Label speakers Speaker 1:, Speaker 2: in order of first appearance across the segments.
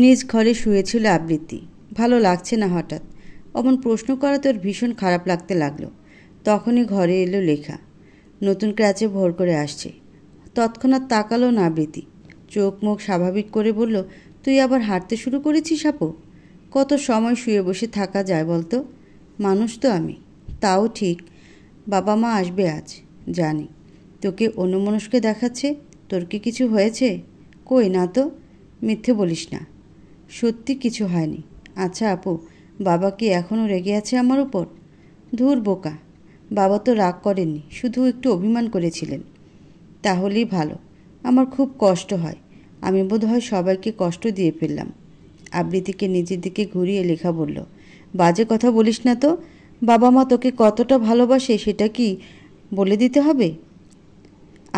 Speaker 1: নিজ ঘরে শুয়েছিল আবৃত্তি। ভালো লাগছে না হঠাৎ। অমন প্রশ্ন করাতে ওর ভীষণ খারাপ লাগতে লাগলো। তখনই ঘরে এলো লেখা। নতুন ক্র্যাচে ভোর করে আসছে। তৎক্ষণাৎ তাকালো না আবৃত্তি। চোখ মুখ স্বাভাবিক করে বলল, তুই আবার হাঁটতে শুরু করেছিস আপু? কত সময় শুয়ে বসে থাকা যায় বলতো? মানুষ তো আমি। তাও ঠিক। বাবা মা আসবে আজ, জানি। তোকে অন্যমনস্কে দেখাচ্ছে। তোর কি কিছু হয়েছে? কই না তো। মিথ্যে বলিস না। সত্যি কিছু হয়নি। আচ্ছা আপু, বাবা কি এখনও রেগে আছে আমার উপর? ধুর বোকা, বাবা তো রাগ করেননি, শুধু একটু অভিমান করেছিলেন। তাহলেই ভালো। আমার খুব কষ্ট হয়। আমি বোধহয় সবাইকে কষ্ট দিয়ে ফেললাম। আবৃত্তিকে নিজের দিকে ঘুরিয়ে লেখা বলল, বাজে কথা বলিস না তো। বাবা মা তোকে কতটা ভালোবাসে সেটা কি বলে দিতে হবে?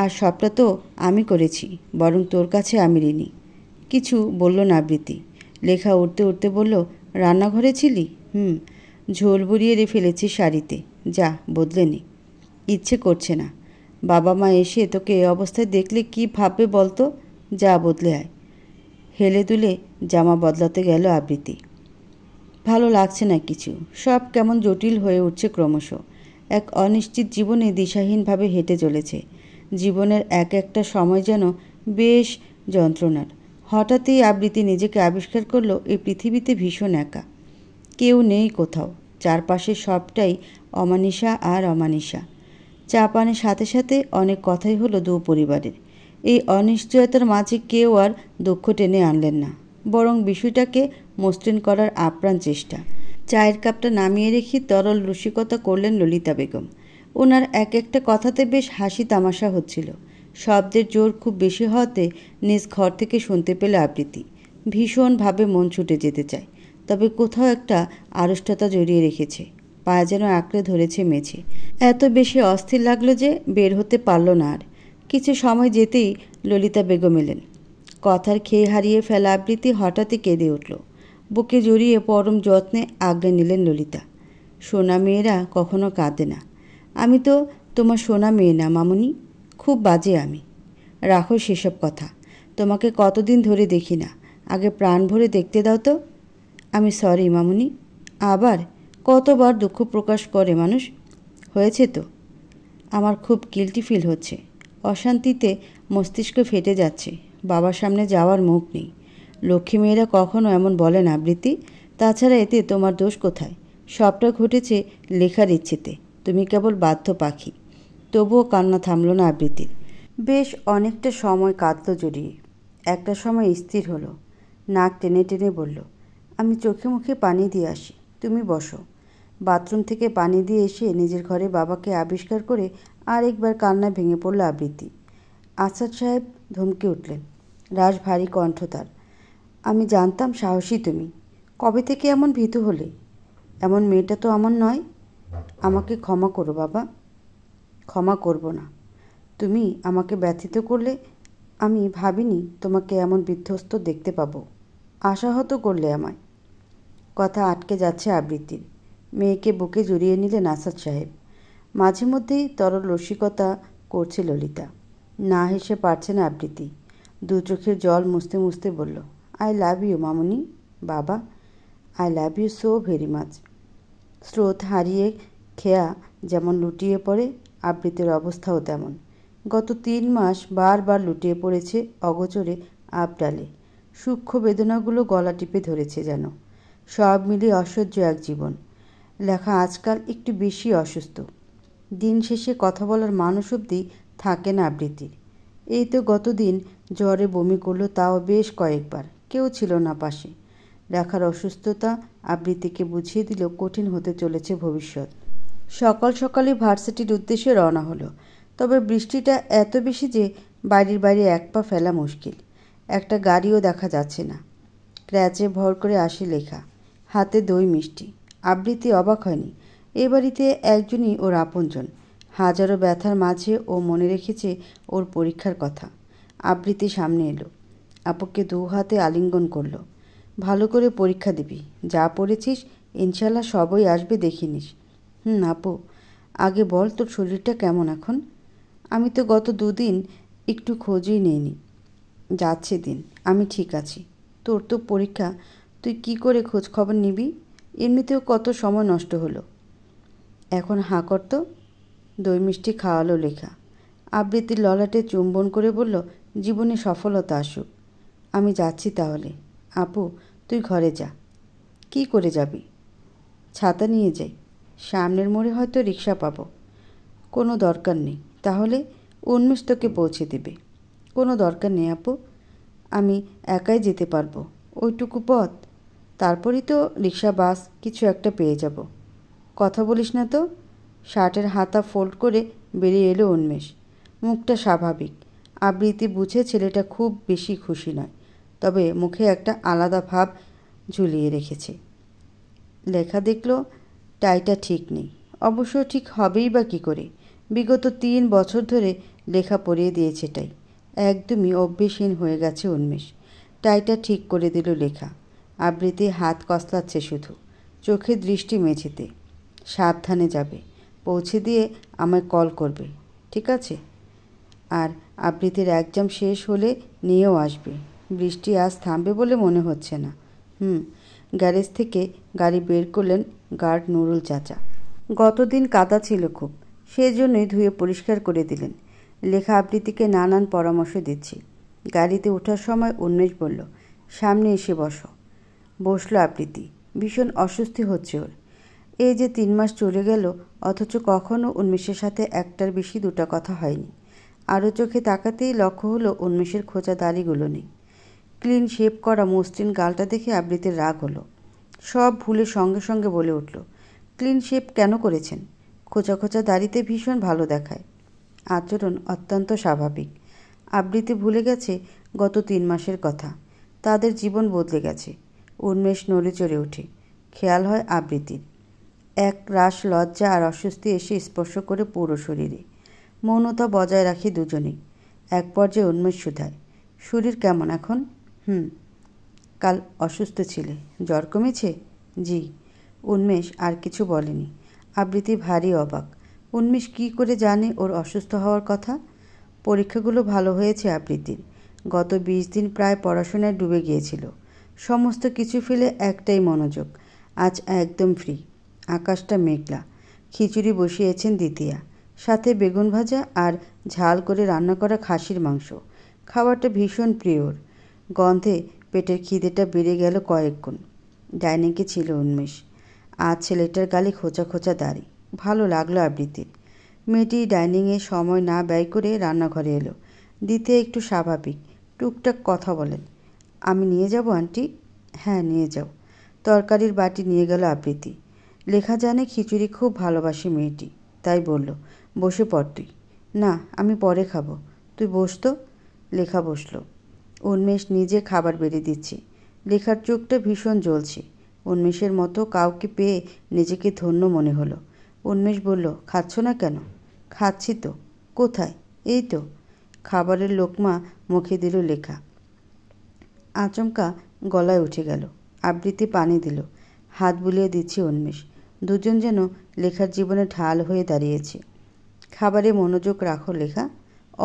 Speaker 1: আর সবটা তো আমি করেছি, বরং তোর কাছে আমি ঋণী। কিছু বলল না আবৃত্তি। লেখা উঠতে উঠতে বলল, রান্নাঘরে ছিলি? ঝোল বুড়িয়ে ফেলেছি শাড়িতে। যা বদলে নে। ইচ্ছে করছে না। বাবা মা এসে তোকে এ অবস্থায় দেখলে কি ভাববে বলতো? যা বদলে আয়। হেলে দুলে জামা বদলাতে গেল আবৃত্তি। ভালো লাগছে না কিছু। সব কেমন জটিল হয়ে উঠছে ক্রমশ। এক অনিশ্চিত জীবনে দিশাহীনভাবে হেঁটে চলেছে। জীবনের এক একটা সময় যেন বেশ যন্ত্রণার। হঠাৎই আবৃত্তি নিজেকে আবিষ্কার করলো এই পৃথিবীতে ভীষণ একা। কেউ নেই কোথাও। চারপাশে সবটাই অমানিশা আর অমানিশা। চা পানের সাথে সাথে অনেক কথাই হলো দু পরিবারের। এই অনিশ্চয়তার মাঝে কেউ আর দুঃখ টেনে আনলেন না, বরং বিষয়টাকে মসৃণ করার আপ্রাণ চেষ্টা। চায়ের কাপটা নামিয়ে রেখে তরল রসিকতা করলেন ললিতা বেগম। ওনার এক একটা কথাতে বেশ হাসি তামাশা হচ্ছিল। শব্দের জোর খুব বেশি হওয়াতে নিজ ঘর থেকে শুনতে পেল আবৃত্তি। ভীষণভাবে মন ছুটে যেতে চায়, তবে কোথাও একটা আড়ষ্টতা জড়িয়ে রেখেছে। পায়ে যেন আঁকড়ে ধরেছে মেঝে। এত বেশি অস্থির লাগলো যে বের হতে পারল না আর। কিছু সময় যেতেই ললিতা বেগম এলেন। কথার খেয়ে হারিয়ে ফেলা আবৃত্তি হঠাৎই কেঁদে উঠল। বুকে জড়িয়ে পরম যত্নে আগলে নিলেন ললিতা। সোনা মেয়েরা কখনো কাঁদে না। আমি তো তোমার সোনা মেয়ে না মামুনি। খুব বাজে আমি। রাখো সেসব কথা। তোমাকে কতদিন ধরে দেখি না। আগে প্রাণ ভরে দেখতে দাও তো। আমি সরি মামুনি। আবার কতবার দুঃখ প্রকাশ করে মানুষ। হয়েছে তো। আমার খুব গিল্টি ফিল হচ্ছে। অশান্তিতে মস্তিষ্ক ফেটে যাচ্ছে। বাবার সামনে যাওয়ার মুখ নেই। লক্ষ্মী মেয়েরা কখনো এমন বলে না আবৃত্তি। তাছাড়া এতে তোমার দোষ কোথায়? সবটা ঘটেছে লেখার ইচ্ছেতে। তুমি কেবল বাধ্য পাখি। তবুও কান্না থামল না আবৃত্তির। বেশ অনেকটা সময় কাঁদল জড়িয়ে। একটা সময় স্থির হলো। নাক টেনে টেনে বলল, আমি চোখে মুখে পানি দিয়ে আসি, তুমি বসো। বাথরুম থেকে পানি দিয়ে এসে নিজের ঘরে বাবাকে আবিষ্কার করে আরেকবার কান্না ভেঙে পড়ল আবৃত্তি। আসাদ সাহেব ধমকে উঠলেন। রাশ ভারী কণ্ঠ তার। আমি জানতাম সাহসী তুমি। কবে থেকে এমন ভীতু হলে? এমন মেয়েটা তো আমার নয়। আমাকে ক্ষমা করো বাবা। ক্ষমা করব না। তুমি আমাকে ব্যথিত করলে। আমি ভাবিনি তোমাকে এমন বিধ্বস্ত দেখতে পাবো। আশাহত করলে আমায়। কথা আটকে যাচ্ছে আবৃত্তির। মেয়েকে বুকে জড়িয়ে নিলেন আসাদ সাহেব। মাঝে মধ্যেই তরল রসিকতা করছে ললিতা। না হেসে পারছে না আবৃত্তি। দু চোখের জল মুছতে মুছতে বলল, আই লাভ ইউ মামুনি। বাবা, I love you so very much. স্রোত হারিয়ে খেয়া যেমন লুটিয়ে পড়ে, আবৃত্তির অবস্থাও তেমন। গত 3 মাস বারবার লুটিয়ে পড়েছে অগোচরে আবডালে। সূক্ষ্ম বেদনাগুলো গলা টিপে ধরেছে যেন। সব মিলিয়ে অসহ্য এক জীবন। লেখা আজকাল একটু বেশি অসুস্থ। দিন শেষে কথা বলার মানুষ অবধি থাকে না আবৃত্তির। এই তো গতদিন জ্বরে বমি করলো, তাও বেশ কয়েকবার। কেউ ছিল না পাশে। লেখার অসুস্থতা আবৃত্তিকে বুঝিয়ে দিল কঠিন হতে চলেছে ভবিষ্যৎ। সকাল সকালে ভার্সিটির উদ্দেশ্যে রওনা হলো। তবে বৃষ্টিটা এত বেশি যে বাড়ির বাইরে এক পা ফেলা মুশকিল। একটা গাড়িও দেখা যাচ্ছে না। ক্র্যাচে ভর করে আসে লেখা, হাতে দই মিষ্টি। আবৃত্তি অবাক হয়নি। এ বাড়িতে একজনই ওর আপনজন। হাজারো ব্যথার মাঝে ও মনে রেখেছে ওর পরীক্ষার কথা। আবৃত্তি সামনে এলো। আপুকে 2 হাতে আলিঙ্গন করলো। ভালো করে পরীক্ষা দিবি। যা পড়েছিস ইনশাল্লাহ সবই আসবে, দেখিনিস। আপু, আগে বল তোর শরীরটা কেমন এখন? আমি তো গত 2 দিন একটু খোঁজই নেইনি। যাচ্ছে দিন। আমি ঠিক আছি। তোর তো পরীক্ষা, তুই কি করে খোঁজ খবর নিবি? এমনিতেও কত সময় নষ্ট হলো। এখন হাঁ করতো। দই মিষ্টি খাওয়ালো লেখা। আবৃত্তির ললাটে চুম্বন করে বলল, জীবনে সফলতা আসুক। আমি যাচ্ছি তাহলে। আপু, তুই ঘরে যা। কি করে যাবি? ছাতা নিয়ে যাই, সামনের মোড়ে হয়তো রিক্সা পাবো। কোনো দরকার নেই। তাহলে? উন্মেষ তোকে পৌঁছে দেবে। কোনো দরকার নেই আপু, আমি একাই যেতে পারবো। ওইটুকু পথ, তারপরই তো রিক্সা বাস কিছু একটা পেয়ে যাব। কথা বলিস না তো। শার্টের হাতা ফোল্ড করে বেরিয়ে এলো উন্মেষ। মুখটা স্বাভাবিক। আবৃত্তি বুঝে ছেলেটা খুব বেশি খুশি নয়, তবে মুখে একটা আলাদা ভাব ঝুলিয়ে রেখেছে। লেখা দেখল টাইটা ঠিক নেই। অবশ্য ঠিক হবেই বা কী করে? বিগত 3 বছর ধরে লেখা পরিয়ে দিয়েছে টাই। একদমই অভ্যেসহীন হয়ে গেছে উন্মেষ। টাইটা ঠিক করে দিল লেখা। আবৃত্তি হাত কসলাচ্ছে শুধু, চোখে দৃষ্টি মেঝেতে। সাবধানে যাবে, পৌঁছে দিয়ে আমায় কল করবে, ঠিক আছে? আর আবৃত্তির এক্সাম শেষ হলে নিয়েও আসবে। বৃষ্টি আজ থামবে বলে মনে হচ্ছে না। গ্যারেজ থেকে গাড়ি বের করলেন গার্ড নুরুল চাচা। গতদিন কাদা ছিল খুব, সেজন্যই ধুয়ে পরিষ্কার করে দিলেন। লেখা আবৃত্তিকে নানান পরামর্শ দিচ্ছি। গাড়িতে ওঠার সময় উন্মেষ বলল, সামনে এসে বসো। বসল আবৃত্তি। ভীষণ অস্বস্তি হচ্ছে ওর। এই যে 3 মাস চলে গেল, অথচ কখনো উন্মেষের সাথে একটার বেশি 2টা কথা হয়নি। আরও চোখে তাকাতেই লক্ষ্য হলো উন্মেষের খোঁচা দাড়িগুলো নেই। ক্লিন শেপ করা মসৃণ গালটা দেখে আবৃত্তির রাগ হলো। সব ভুলে সঙ্গে সঙ্গে বলে উঠল, ক্লিন শেপ কেন করেছেন? খোঁচা খোঁচা দাড়িতে ভীষণ ভালো দেখায়। আচরণ অত্যন্ত স্বাভাবিক। আবৃত্তি ভুলে গেছে গত 3 মাসের কথা। তাদের জীবন বদলে গেছে। উন্মেষ নড়ে চড়ে ওঠে। খেয়াল হয় আবৃত্তির। এক রাশ লজ্জা আর অস্বস্তি এসে স্পর্শ করে পুরো শরীরে। মৌনতা বজায় রাখে দুজনেই। এক পর্যায়ে উন্মেষ শুধায়, শরীর কেমন এখন? কাল অসুস্থ ছিলে, জ্বর কমেছে? জি। উন্মেষ আর কিছু বলেনি। আবৃত্তি ভারী অবাক। উন্মেষ কী করে জানে ওর অসুস্থ হওয়ার কথা? পরীক্ষাগুলো ভালো হয়েছে আবৃত্তির। গত 20 দিন প্রায় পড়াশোনায় ডুবে গিয়েছিল। সমস্ত কিছু ফেলে একটাই মনোযোগ। আজ একদম ফ্রি। আকাশটা মেঘলা। খিচুড়ি বসিয়েছেন দ্বিতীয়া, সাথে বেগুন ভাজা আর ঝাল করে রান্না করা খাসির মাংস। খাবারটা ভীষণ প্রিয় ওর। গন্ধে পেটের খিদেটা বেড়ে গেল কয়েক গুণ। ডাইনিংয়ে ছিল উন্মেষ। আজ ছেলেটার গালে খোঁচা খোঁচা দাড়ি। ভালো লাগলো আবৃত্তির। মেয়েটি ডাইনিংয়ে সময় না ব্যয় করে রান্নাঘরে এলো। দ্বিতীয় একটু স্বাভাবিক, টুকটাক কথা বলেন। আমি নিয়ে যাব আন্টি? হ্যাঁ, নিয়ে যাও। তরকারির বাটি নিয়ে গেল আবৃত্তি। লেখা জানে খিচুড়ি খুব ভালোবাসে মেয়েটি, তাই বলল, বসে পড় তুই। না, আমি পরে খাবো, তুই বস তো। লেখা বসল। উন্মেষ নিজে খাবার বেড়ে দিচ্ছে। লেখার চোখটা ভীষণ জ্বলছে। উন্মেষের মতো কাউকে পেয়ে নিজেকে ধন্য মনে হলো। উন্মেষ বলল, খাচ্ছ না কেন? খাচ্ছি তো। কোথায়? এই তো। খাবারের লোকমা মুখে দিল লেখা। আচমকা গলায় উঠে গেল। আবৃত্তি পানি দিল। হাত বুলিয়ে দিচ্ছে উন্মেষ। দুজন যেন লেখার জীবনে ঢাল হয়ে দাঁড়িয়েছে। খাবারে মনোযোগ রাখো লেখা।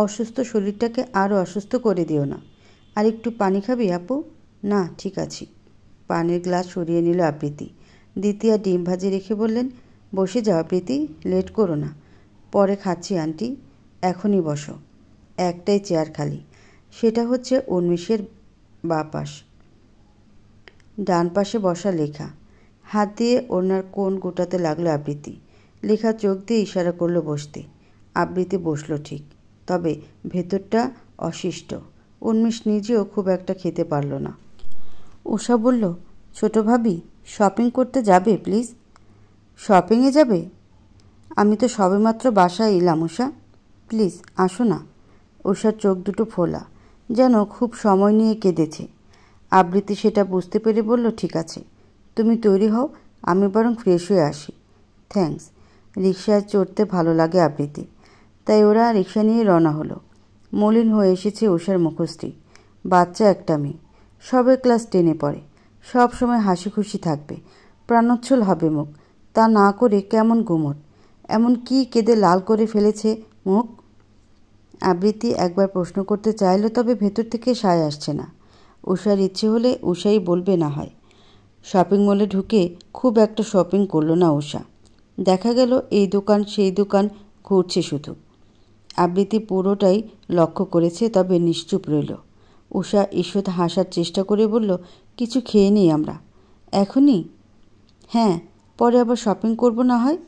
Speaker 1: অসুস্থ শরীরটাকে আরও অসুস্থ করে দিও না। আর একটু পানি খাবি আপু? না, ঠিক আছে। পানির গ্লাস সরিয়ে নিল আবৃত্তি। দ্বিতীয়া ডিম ভাজি রেখে বললেন, বসে যাও আবৃত্তি, লেট করো না। পরে খাচ্ছি আন্টি, এখনই বসো। একটাই চেয়ার খালি, সেটা হচ্ছে উন্মেষের বাঁ পাশ। ডান পাশে বসা লেখা। হাত দিয়ে ওনার কোণ গোটাতে লাগলো আবৃত্তি। লেখা চোখ দিয়ে ইশারা করলো বসতে। আবৃত্তি বসলো ঠিক, তবে ভেতরটা অশিষ্ট। উন্মেষ নিজেও খুব একটা খেতে পারল না। উষা বলল, ছোট ভাবি, শপিং করতে যাবে প্লিজ? শপিংয়ে যাবে? আমি তো সবেমাত্র বাসায় এলাম উষা, প্লিজ আসো না। উষার চোখ দুটো ফোলা, যেন খুব সময় নিয়ে কেঁদেছে। আবৃত্তি সেটা বুঝতে পেরে বলল, ঠিক আছে, তুমি তৈরি হও, আমি বরং ফ্রেশ হয়ে আসি। থ্যাঙ্কস। রিকশায় চড়তে ভালো লাগে আবৃত্তি, তাই ওরা রিকশা নিয়ে রওনা হলো। মলিন হয়ে এসেছে উষার মুখশ্রী। বাচ্চা একটা মেয়ে, সবে ক্লাস 10-এ পড়ে। সব সময় হাসি খুশি থাকবে, প্রাণোচ্ছল হবে মুখ। তা না করে কেমন গুমট, এমন কি কেঁদে লাল করে ফেলেছে মুখ? আবৃত্তি একবার প্রশ্ন করতে চাইল, তবে ভেতর থেকে সায় আসছে না। উষার ইচ্ছে হলে উষাই বলবে না হয়। শপিং মলে ঢুকে খুব একটা শপিং করলো না উষা। দেখা গেল এই দোকান সেই দোকান ঘুরছে শুধু। আবৃত্তি পুরোটাই লক্ষ্য করেছে, তবে নিশ্চুপ রইল। উষা ঈষৎ হাসার চেষ্টা করে বলল, কিছু খেয়ে নিই আমরা। এখনই? হ্যাঁ, পরে আবার শপিং করব না হয়।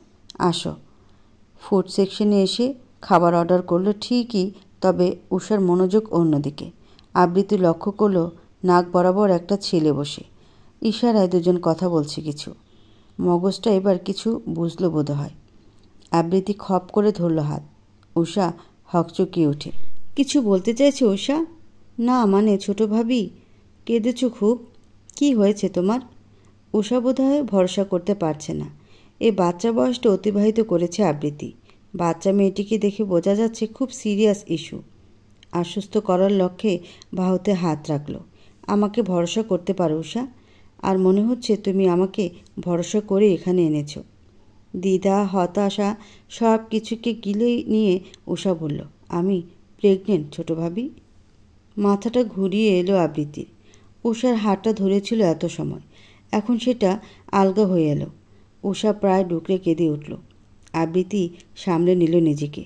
Speaker 1: আসো। ফুড সেকশনে এসে খাবার অর্ডার করলো ঠিকই, তবে উষার মনোযোগ অন্যদিকে। আবৃত্তি লক্ষ্য করল নাক বরাবর একটা ছেলে বসে। ইশারায় দুজন কথা বলছে কিছু। মগজটা এবার কিছু বুঝলো বোধ হয়। আবৃত্তি খপ করে ধরল হাত। উষা হকচকিয়ে ওঠে। কিছু বলতে চাইছে উষা? না মানে ছোট ভাবি, কেঁদেছ খুব? কি হয়েছে তোমার? উষা বোধহয় ভরসা করতে পারছে না। এ বাচ্চা বয়সটা অতিবাহিত করেছে আবৃত্তি। বাচ্চা মেয়েটিকে দেখে বোঝা যাচ্ছে খুব সিরিয়াস ইস্যু। আশ্বস্ত করার লক্ষ্যে বাহুতে হাত রাখল। আমাকে ভরসা করতে পারো উষা? আর মনে হচ্ছে তুমি আমাকে ভরসা করে এখানে এনেছ। দ্বিধা হতাশা সব কিছুকে গিলে নিয়ে উষা বলল, আমি প্রেগনেন্ট ছোট ভাবি। মাথাটা ঘুরিয়ে এলো আবৃত্তির। উষার হাতটা ধরেছিল এত সময়, এখন সেটা আলগা হয়ে এলো। উষা প্রায় ডুকরে কেঁদে উঠল। আবৃত্তি সামলে নিল নিজেকে।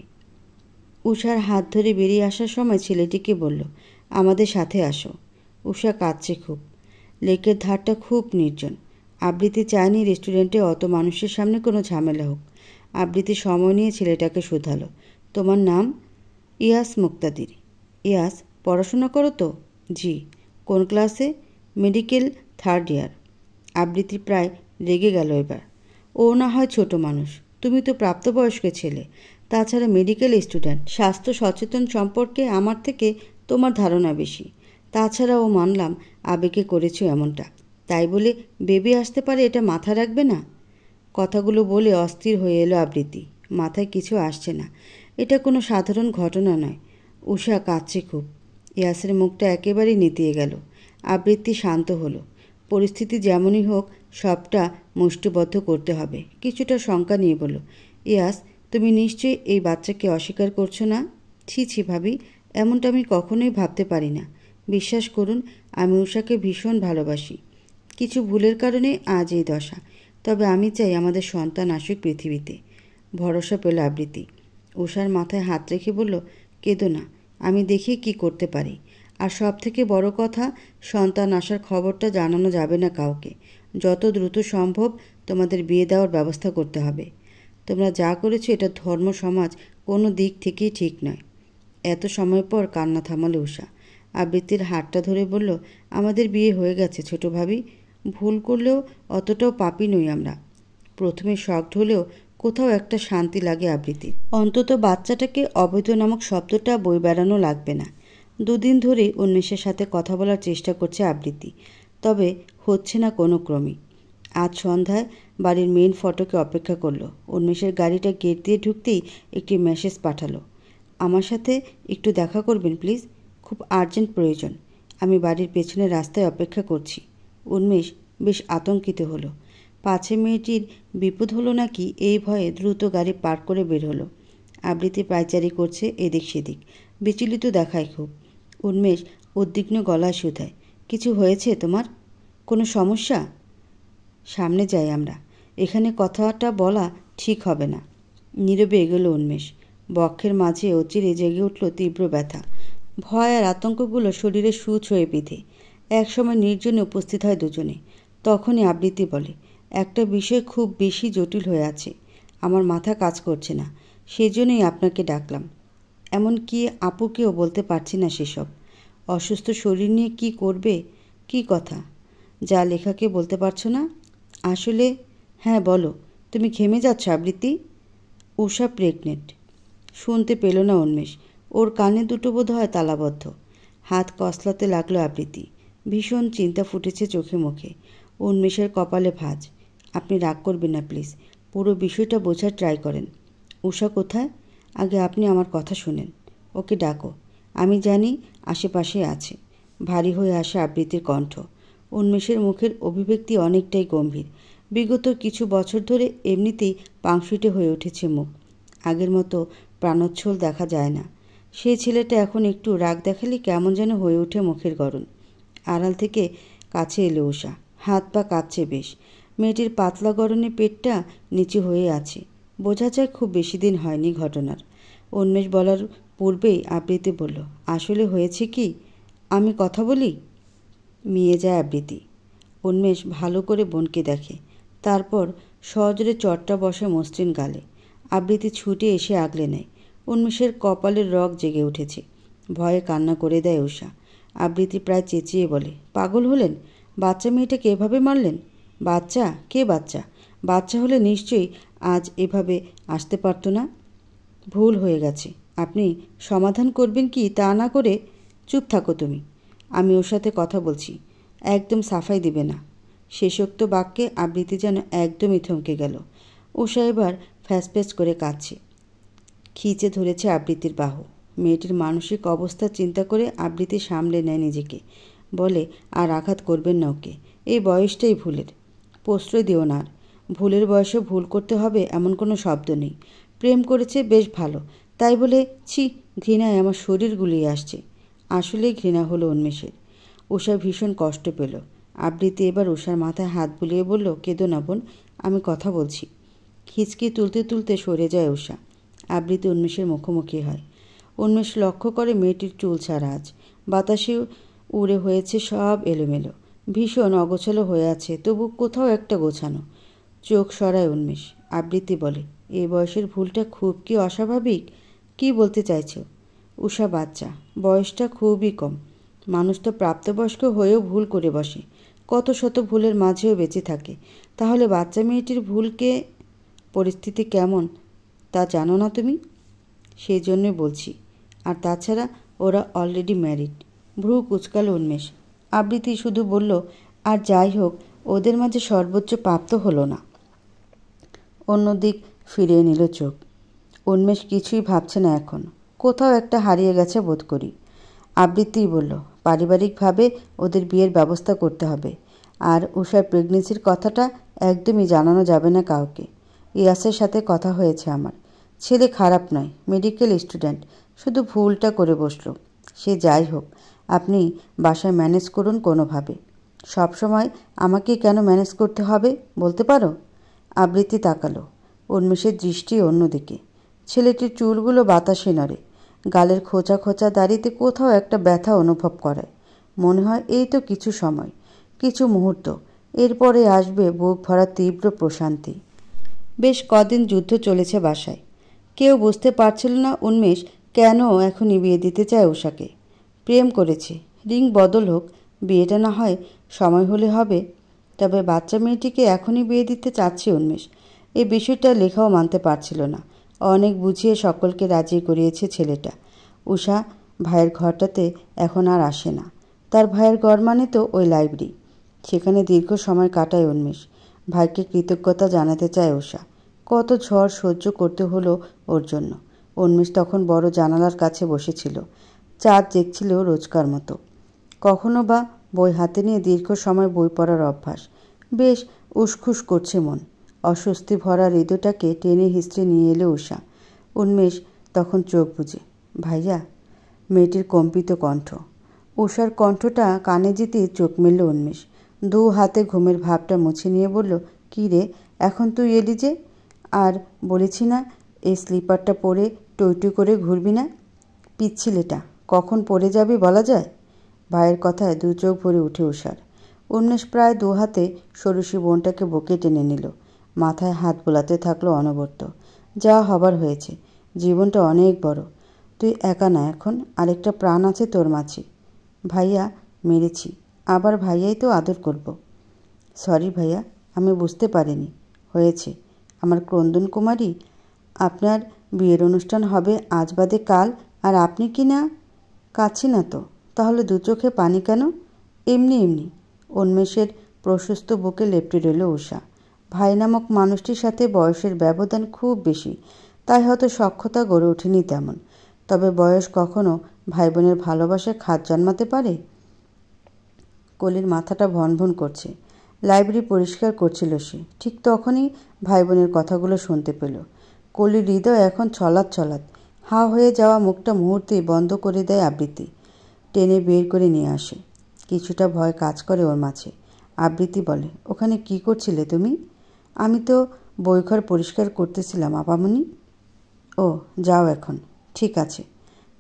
Speaker 1: উষার হাত ধরে বেরিয়ে আসার সময় ছেলেটিকে বলল, আমাদের সাথে আসো। উষা কাঁদছে খুব। লেকের ধারটা খুব নির্জন। আবৃত্তি চায়নি রেস্টুরেন্টে অত মানুষের সামনে কোনো ঝামেলা হোক। আবৃত্তি সময় নিয়ে ছেলেটাকে শুধালো, তোমার নাম? ইয়াস মুক্তাদির। ইয়াস, পড়াশোনা করো তো? জি। কোন ক্লাসে? মেডিকেল 3rd ইয়ার। আবৃত্তি প্রায় রেগে গেল এবার। ও না হয় ছোট মানুষ, তুমি তো প্রাপ্তবয়স্ক ছেলে। তাছাড়া মেডিকেল স্টুডেন্ট, স্বাস্থ্য সচেতন সম্পর্কে আমার থেকে তোমার ধারণা বেশি। তাছাড়াও মানলাম আবেগে করেছো এমনটা, তাই বলে বেবি আসতে পারে এটা মাথা রাখবে না? কথাগুলো বলে অস্থির হয়ে এলো আবৃত্তি। মাথায় কিছু আসছে না। এটা কোনো সাধারণ ঘটনা নয়। উষা কাঁদছে খুব। ইয়াসের মুখটা একেবারেই নেতিয়ে গেল। আবৃত্তি শান্ত হলো। পরিস্থিতি যেমনই হোক সবটা মুষ্টিবদ্ধ করতে হবে। কিছুটা শঙ্কা নিয়ে বলল, ইয়াস, তুমি নিশ্চয়ই এই বাচ্চাকে অস্বীকার করছো না? ছি ছি ভাবি, এমনটা আমি কখনোই ভাবতে পারি না। বিশ্বাস করুন, আমি উষাকে ভীষণ ভালোবাসি। কিছু ভুলের কারণে আজ এই দশা। তবে আমি চাই আমাদের সন্তান আসুক পৃথিবীতে। ভরসা পেল আবৃত্তি। উষার মাথায় হাত রেখে বলল, কেঁদো না, আমি দেখি কি করতে পারি। আর সব থেকে বড় কথা, সন্তান আসার খবরটা জানানো যাবে না কাউকে। যত দ্রুত সম্ভব তোমাদের বিয়ে দেওয়ার ব্যবস্থা করতে হবে। তোমরা যা করেছো এটা ধর্ম সমাজ কোনো দিক থেকেই ঠিক নয়। এত সময় পর কান্না থামালো উষা। আবৃত্তির হাতটা ধরে বলল, আমাদের বিয়ে হয়ে গেছে ছোট ভাবি। ভুল করলেও অতটাও পাপী নই আমরা। প্রথমে শকড হলেও কোথাও একটা শান্তি লাগে আবৃত্তির। অন্তত বাচ্চাটাকে অবৈধ নামক শব্দটা বই বেড়ানো লাগবে না। 2 দিন ধরেই উন্মেষের সাথে কথা বলার চেষ্টা করছে আবৃত্তি, তবে হচ্ছে না কোনো ক্রমেই। আজ সন্ধ্যায় বাড়ির মেইন ফটকে অপেক্ষা করলো। উন্মেষের গাড়িটা গেট দিয়ে ঢুকতেই একটি মেসেজ পাঠালো, আমার সাথে একটু দেখা করবেন প্লিজ, খুব আর্জেন্ট প্রয়োজন। আমি বাড়ির পেছনের রাস্তায় অপেক্ষা করছি। উন্মেষ বেশ আতঙ্কিত হলো। পাছে মেয়েটির বিপদ হলো নাকি এই ভয়ে দ্রুত গাড়ি পার্ক করে বের হলো। আবৃত্তি পায়চারি করছে এদিক সেদিক, বিচলিত দেখায় খুব। উন্মেষ উদ্বিগ্ন গলায় শুধায়, কিছু হয়েছে তোমার? কোনো সমস্যা? সামনে যাই আমরা, এখানে কথাটা বলা ঠিক হবে না। নীরবে এগোলো উন্মেষ। বক্ষের মাঝে অচিরে জেগে উঠল তীব্র ব্যথা। ভয় আর আতঙ্কগুলো শরীরে সুচ হয়ে বিঁধে। একসময় নির্জনে উপস্থিত হয় দুজনে। তখনই আবৃত্তি বলে, একটা বিষয় খুব বেশি জটিল হয়ে আছে, আমার মাথা কাজ করছে না, সেজন্যই আপনাকে ডাকলাম। এমনকি আপুকেও বলতে পারছি না সেসব। অসুস্থ শরীর নিয়ে কি করবে? কি কথা যা লেখাকে বলতে পারছো না? আসলে হ্যাঁ বলো, তুমি ঘেমে যাচ্ছ আবৃত্তি। উষা প্রেগনেন্ট। শুনতে পেল না উন্মেষ। ওর কানে দুটো বোধ হয় তালাবদ্ধ। হাত কসলাতে লাগলো আবৃত্তি। ভীষণ চিন্তা ফুটেছে চোখে মুখে। উন্মেষের কপালে ভাঁজ। আপনি রাগ করবেন না প্লিজ, পুরো বিষয়টা বোঝার ট্রাই করেন। উষা কোথায়? আগে আপনি আমার কথা শুনেন। ওকে ডাকো, আমি জানি আশেপাশে আছে। ভারী হয়ে আসে আবৃত্তির কণ্ঠ। উন্মেষের মুখের অভিব্যক্তি অনেকটাই গম্ভীর। বিগত কিছু বছর ধরে এমনিতেই পাংশুটে হয়ে উঠেছে মুখ। আগের মতো প্রাণোচ্ছল দেখা যায় না। সেই ছেলেটা এখন একটু রাগ দেখালে কেমন যেন হয়ে ওঠে মুখের গড়ন। আড়াল থেকে কাছে এলো উষা। হাত পা কাঁপছে বেশ। মেয়েটির পাতলা গরনে পেটটা নিচু হয়ে আছে। বোঝা যায় খুব বেশি দিন হয়নি ঘটনার। উন্মেষ বলার পূর্বেই আবৃত্তি বলল, আসলে হয়েছে কি, আমি কথা বলি? মিয়ে যায় আবৃত্তি। উন্মেষ ভালো করে বোনকে দেখে। তারপর সজোরে চটটা বসে মসৃণ গালে। আবৃত্তি ছুটে এসে আগলে নেয়। উন্মেষের কপালের রগ জেগে উঠেছে। ভয়ে কান্না করে দেয় উষা। আবৃত্তি প্রায় চেঁচিয়ে বলে, পাগল হলেন? বাচ্চা মেয়েটাকে এভাবে মারলেন? বাচ্চা? কে বাচ্চা? বাচ্চা হলে নিশ্চয়ই আজ এভাবে আসতে পারত না। ভুল হয়ে গেছে। আপনি সমাধান করবেন কি তা না করে চুপ থাকো তুমি। আমি ওর সাথে কথা বলছি। একদম সাফাই দিবে না। শেষোক্ত বাক্যে আবৃত্তি যেন একদমই থমকে গেল। উষা এবার ফ্যাসফ্যাস করে কাঁদছে। খিচে ধরেছে আবৃত্তির বাহু। মেয়েটির মানসিক অবস্থা চিন্তা করে আবৃত্তি সামলে নেয় নিজেকে। বলে, আর আঘাত করবেন না ওকে। এই বয়সটাই ভুলের। প্রশ্রয় দিও না আর। ভুলের বয়সে ভুল করতে হবে এমন কোনো শব্দ নেই। প্রেম করেছে বেশ ভালো, তাই বলে ছি, ঘৃণায় আমার শরীর গুলিয়ে আসছে। আসলেই ঘৃণা হলো উন্মেষের। উষা ভীষণ কষ্ট পেল। আবৃত্তি এবার উষার মাথায় হাত বুলিয়ে বলল, কেঁদো না বোন, আমি কথা বলছি। হিচকি তুলতে তুলতে সরে যায় উষা। আবৃত্তি উন্মেষের মুখোমুখি হয়। উন্মেষ লক্ষ্য করে মেয়েটির চুল ছাড়া আজ। বাতাসে উড়ে হয়েছে সব এলোমেলো। ভীষণ অগোছালো হয়ে আছে, তবু কোথাও একটা গোছানো। চোখ সরায় উন্মেষ। আবৃত্তি বলে, এই বয়সের ভুলটা খুব কি অস্বাভাবিক? কি বলতে চাইছ? উষা বাচ্চা, বয়সটা খুবই কম। মানুষ তো প্রাপ্তবয়স্ক হয়েও ভুল করে বসে। কত শত ভুলের মাঝেও বেঁচে থাকে। তাহলে বাচ্চা মেয়েটির ভুলকে পরিস্থিতি কেমন তা জানো না তুমি? সেই জন্যই বলছি। আর তাছাড়া ওরা অলরেডি ম্যারিড। ভ্রু কুচকাল উন্মেষ। আবৃত্তি শুধু বলল, আর যাই হোক, ওদের মাঝে সর্বোচ্চ পাপ তো হলো না। অন্যদিক ফিরিয়ে নিল চোখ। উন্মেষ কিছুই ভাবছে না এখন। কোথাও একটা হারিয়ে গেছে বোধ করি। আবৃত্তিই বলল, পারিবারিকভাবে ওদের বিয়ের ব্যবস্থা করতে হবে। আর উষার প্রেগনেন্সির কথাটা একদমই জানানো যাবে না কাউকে। ইয়াসের সাথে কথা হয়েছে আমার। ছেলে খারাপ নয়, মেডিকেল স্টুডেন্ট, শুধু ভুলটা করে বসলো। সে যাই হোক, আপনি বাসায় ম্যানেজ করুন কোনোভাবে। সবসময় আমাকে কেন ম্যানেজ করতে হবে বলতে পারো? আবৃত্তি তাকালো। উন্মেষের দৃষ্টি অন্যদিকে। ছেলেটির চুলগুলো বাতাসে নড়ে। গালের খোঁচা খোঁচা দাড়িতে কোথাও একটা ব্যথা অনুভব করায়। মনে হয় এই তো কিছু সময়, কিছু মুহূর্ত, এরপরে আসবে বুক ভরা তীব্র প্রশান্তি। বেশ কদিন যুদ্ধ চলেছে বাসায়। কেউ বুঝতে পারছিল না উন্মেষ কেন এখনই বিয়ে দিতে চায় উষাকে। প্রেম করেছে, রিং বদল হোক, বিয়েটা না হয় সময় হলে হবে। তবে বাচ্চা মেয়েটিকে এখনই বিয়ে দিতে চাচ্ছে উন্মেষ। এই বিষয়টা লেখাও মানতে পারছিল না। অনেক বুঝিয়ে সকলকে রাজি করিয়েছে ছেলেটা। উষা ভাইয়ের ঘরটাতে এখন আর আসে না। তার ভাইয়ের ঘর মানে তো ওই লাইব্রেরি। সেখানে দীর্ঘ সময় কাটায় উন্মেষ। ভাইকে কৃতজ্ঞতা জানাতে চায় উষা। কত ঝড় সহ্য করতে হলো ওর জন্য। উন্মেষ তখন বড় জানালার কাছে বসেছিল। চাঁদ দেখছিল রোজকার মতো। কখনো বা বই হাতে নিয়ে দীর্ঘ সময় বই পড়ার অভ্যাস। বেশ উসখুস করছে মন। অস্বস্তি ভরা হৃদয়টাকে টেনে হিঁচড়ে নিয়ে এলো উষা। উন্মেষ তখন চোখ বুজে, ভাইয়া। মেয়েটির কম্পিত কণ্ঠ। উষার কণ্ঠটা কানে যেতেই চোখ মেলল উন্মেষ। দু হাতে ঘুমের ভাবটা মুছে নিয়ে বলল, কী রে, এখন তুই এলি যে? আর বলেছি না এই স্লিপারটা পরে টইটুই করে ঘুরবি না? পিচ্ছিলেটা, কখন পড়ে যাবি বলা যায়? ভাইয়ের কথায় দু চোখ ভরে উঠে উষার। উন্মেষ প্রায় দু হাতে ষোড়শী বোনটাকে বুকে টেনে নিল। মাথায় হাত বোলাতে থাকলো অনবরত। যা হবার হয়েছে। জীবনটা অনেক বড়। তুই একা না এখন, আরেকটা প্রাণ আছে তোর মাঝে। ভাইয়া, মেরেছি, আবার ভাইয়াই তো আদর করব। সরি ভাইয়া, আমি বুঝতে পারিনি। হয়েছে, আমার ক্রন্দন কুমারী। আপনার বিয়ের অনুষ্ঠান হবে আজ বাদে কাল, আর আপনি কি না? কাছি না তো, তাহলে দু চোখে পানি কেন? এমনি এমনি। উন্মেষের প্রশস্ত বুকে লেপটে রইল উষা। ভাই নামক মানুষটির সাথে বয়সের ব্যবধান খুব বেশি, তাই হয়তো সখ্যতা গড়ে ওঠেনি তেমন। তবে বয়স কখনো ভাই বোনের ভালোবাসায় খাদ জন্মাতে পারে? কলির মাথাটা ভনভন করছে। লাইব্রেরি পরিষ্কার করছিল সে। ঠিক তখনই ভাই বোনের কথাগুলো শুনতে পেল। কলির হৃদয় এখন ছলাৎ ছলাৎ। হা হয়ে যাওয়া মুখটা মুহূর্তেই বন্ধ করে দেয় আবৃত্তি। টেনে বের করে নিয়ে আসে। কিছুটা ভয় কাজ করে ওর মাঝে। আবৃত্তি বলে, ওখানে কি করছিলে তুমি? আমি তো বইঘর পরিষ্কার করতেছিলাম আপামনি। ও, যাও এখন। ঠিক আছে।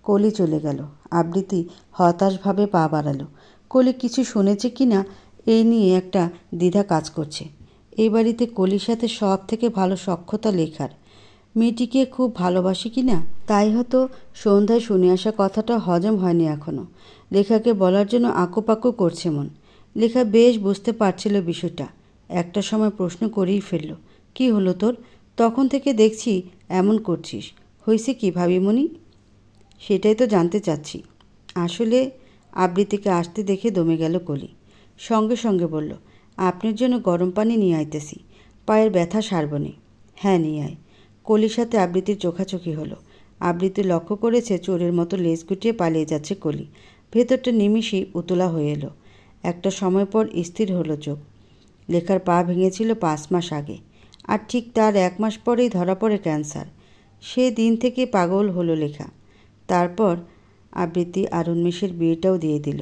Speaker 1: কলি চলে গেল। আবৃত্তি হতাশভাবে পা বাড়ালো। কলি কিছু শুনেছে কি না এই নিয়ে একটা দ্বিধা কাজ করছে। এই বাড়িতে কলির সাথে সব থেকে ভালো সখ্যতা লেখার। মেয়েটিকে খুব ভালোবাসি কি না, তাই হয়তো সন্ধ্যায় শুনে আসা কথাটা হজম হয়নি এখনও। লেখাকে বলার জন্য আঁকোপাকো করছে মন। লেখা বেশ বুঝতে পারছিল বিষয়টা। একটা সময় প্রশ্ন করেই ফেলল, কি হলো তোর? তখন থেকে দেখছি এমন করছিস, হয়েছে কি ভাবিমণি? সেটাই তো জানতে চাচ্ছি। আসলে আবৃত্তিকে আসতে দেখে দমে গেল কলি। সঙ্গে সঙ্গে বলল, আপনার জন্য গরম পানি নিয়ে আইতেছি, পায়ের ব্যথা সারবনে। হ্যাঁ, নিয়ে আয়। কলির সাথে আবৃত্তির চোখাচোখি হলো। আবৃত্তি লক্ষ্য করেছে চোরের মতো লেজ গুটিয়ে পালিয়ে যাচ্ছে কলি। ভেতরটা নিমিষেই উতলা হয়ে এলো। একটা সময় পর স্থির হলো চোখ। লেখার পা ভেঙেছিল 5 মাস আগে, আর ঠিক তার 1 মাস পরেই ধরা পড়ে ক্যান্সার। সে দিন থেকে পাগল হলো লেখা। তারপর আবৃত্তি আর উন্মেষের বিয়েটাও দিয়ে দিল।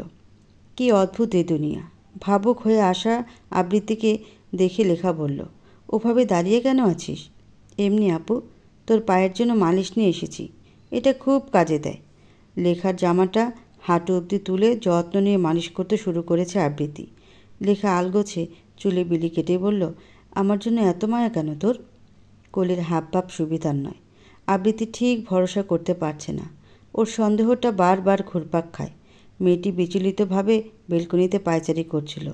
Speaker 1: কি অদ্ভুত এ দুনিয়া! ভাবুক হয়ে আসা আবৃত্তিকে দেখে লেখা বলল, ওভাবে দাঁড়িয়ে কেন আছিস? এমনি আপু, তোর পায়ের জন্য মালিশ নিয়ে এসেছি, এটা খুব কাজে দেয়। লেখার জামাটা হাঁটু অবধি তুলে যত্ন নিয়ে মালিশ করতে শুরু করেছে আবৃত্তি। লেখা আলগোছে চুলে বিলি কেটে বলল, আমার জন্য এত মায়া কেন তোর? কলির হাবভাব সুবিধার নয়। আবৃত্তি ঠিক ভরসা করতে পারছে না। ওর সন্দেহটা বারবার ঘুরপাক খায়। মেয়েটি বিচলিতভাবে বেলকনিতে পায়চারি করছিল।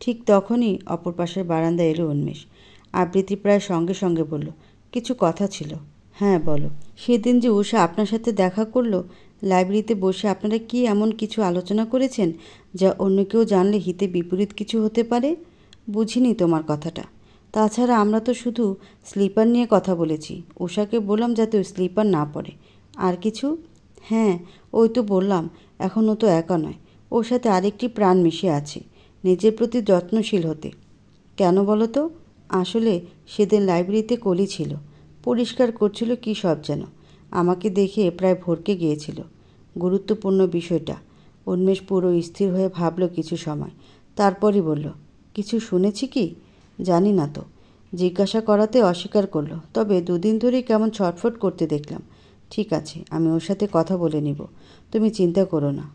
Speaker 1: ঠিক তখনই অপর পাশের বারান্দায় এলো উন্মেষ। আবৃত্তি প্রায় সঙ্গে সঙ্গে বলল, কিছু কথা ছিল। হ্যাঁ, বলো। সেদিন যে উষা আপনার সাথে দেখা করলো, লাইব্রেরিতে বসে আপনারা কি এমন কিছু আলোচনা করেছেন যা অন্য কেউ জানলে হিতে বিপরীত কিছু হতে পারে? বুঝিনি তোমার কথাটা। তাছাড়া আমরা তো শুধু স্লিপার নিয়ে কথা বলেছি। উষাকে বললাম যাতে ওই স্লিপার না পরে। আর কিছু? হ্যাঁ, ওই তো বললাম, এখন ও তো একা নয়, ওর সাথে আরেকটি প্রাণ মিশে আছে। নিজের প্রতি যত্নশীল হতে। কেন বলো তো? আসলে সেদিন লাইব্রেরিতে কলি ছিল, পরিষ্কার করছিল কী সব যেন। আমাকে দেখে প্রায় ভরকে গিয়েছিল। গুরুত্বপূর্ণ বিষয়টা। উন্মেষ পুরো স্থির হয়ে ভাবল কিছু সময়, তারপরই বলল, কিছু শুনেছি কি? জানি না তো। জিজ্ঞাসা করাতে অস্বীকার করলো, তবে 2 দিন ধরেই কেমন ছটফট করতে দেখলাম। ঠিক আছে, আমি ওর সাথে কথা বলে নিব, তুমি চিন্তা করো না।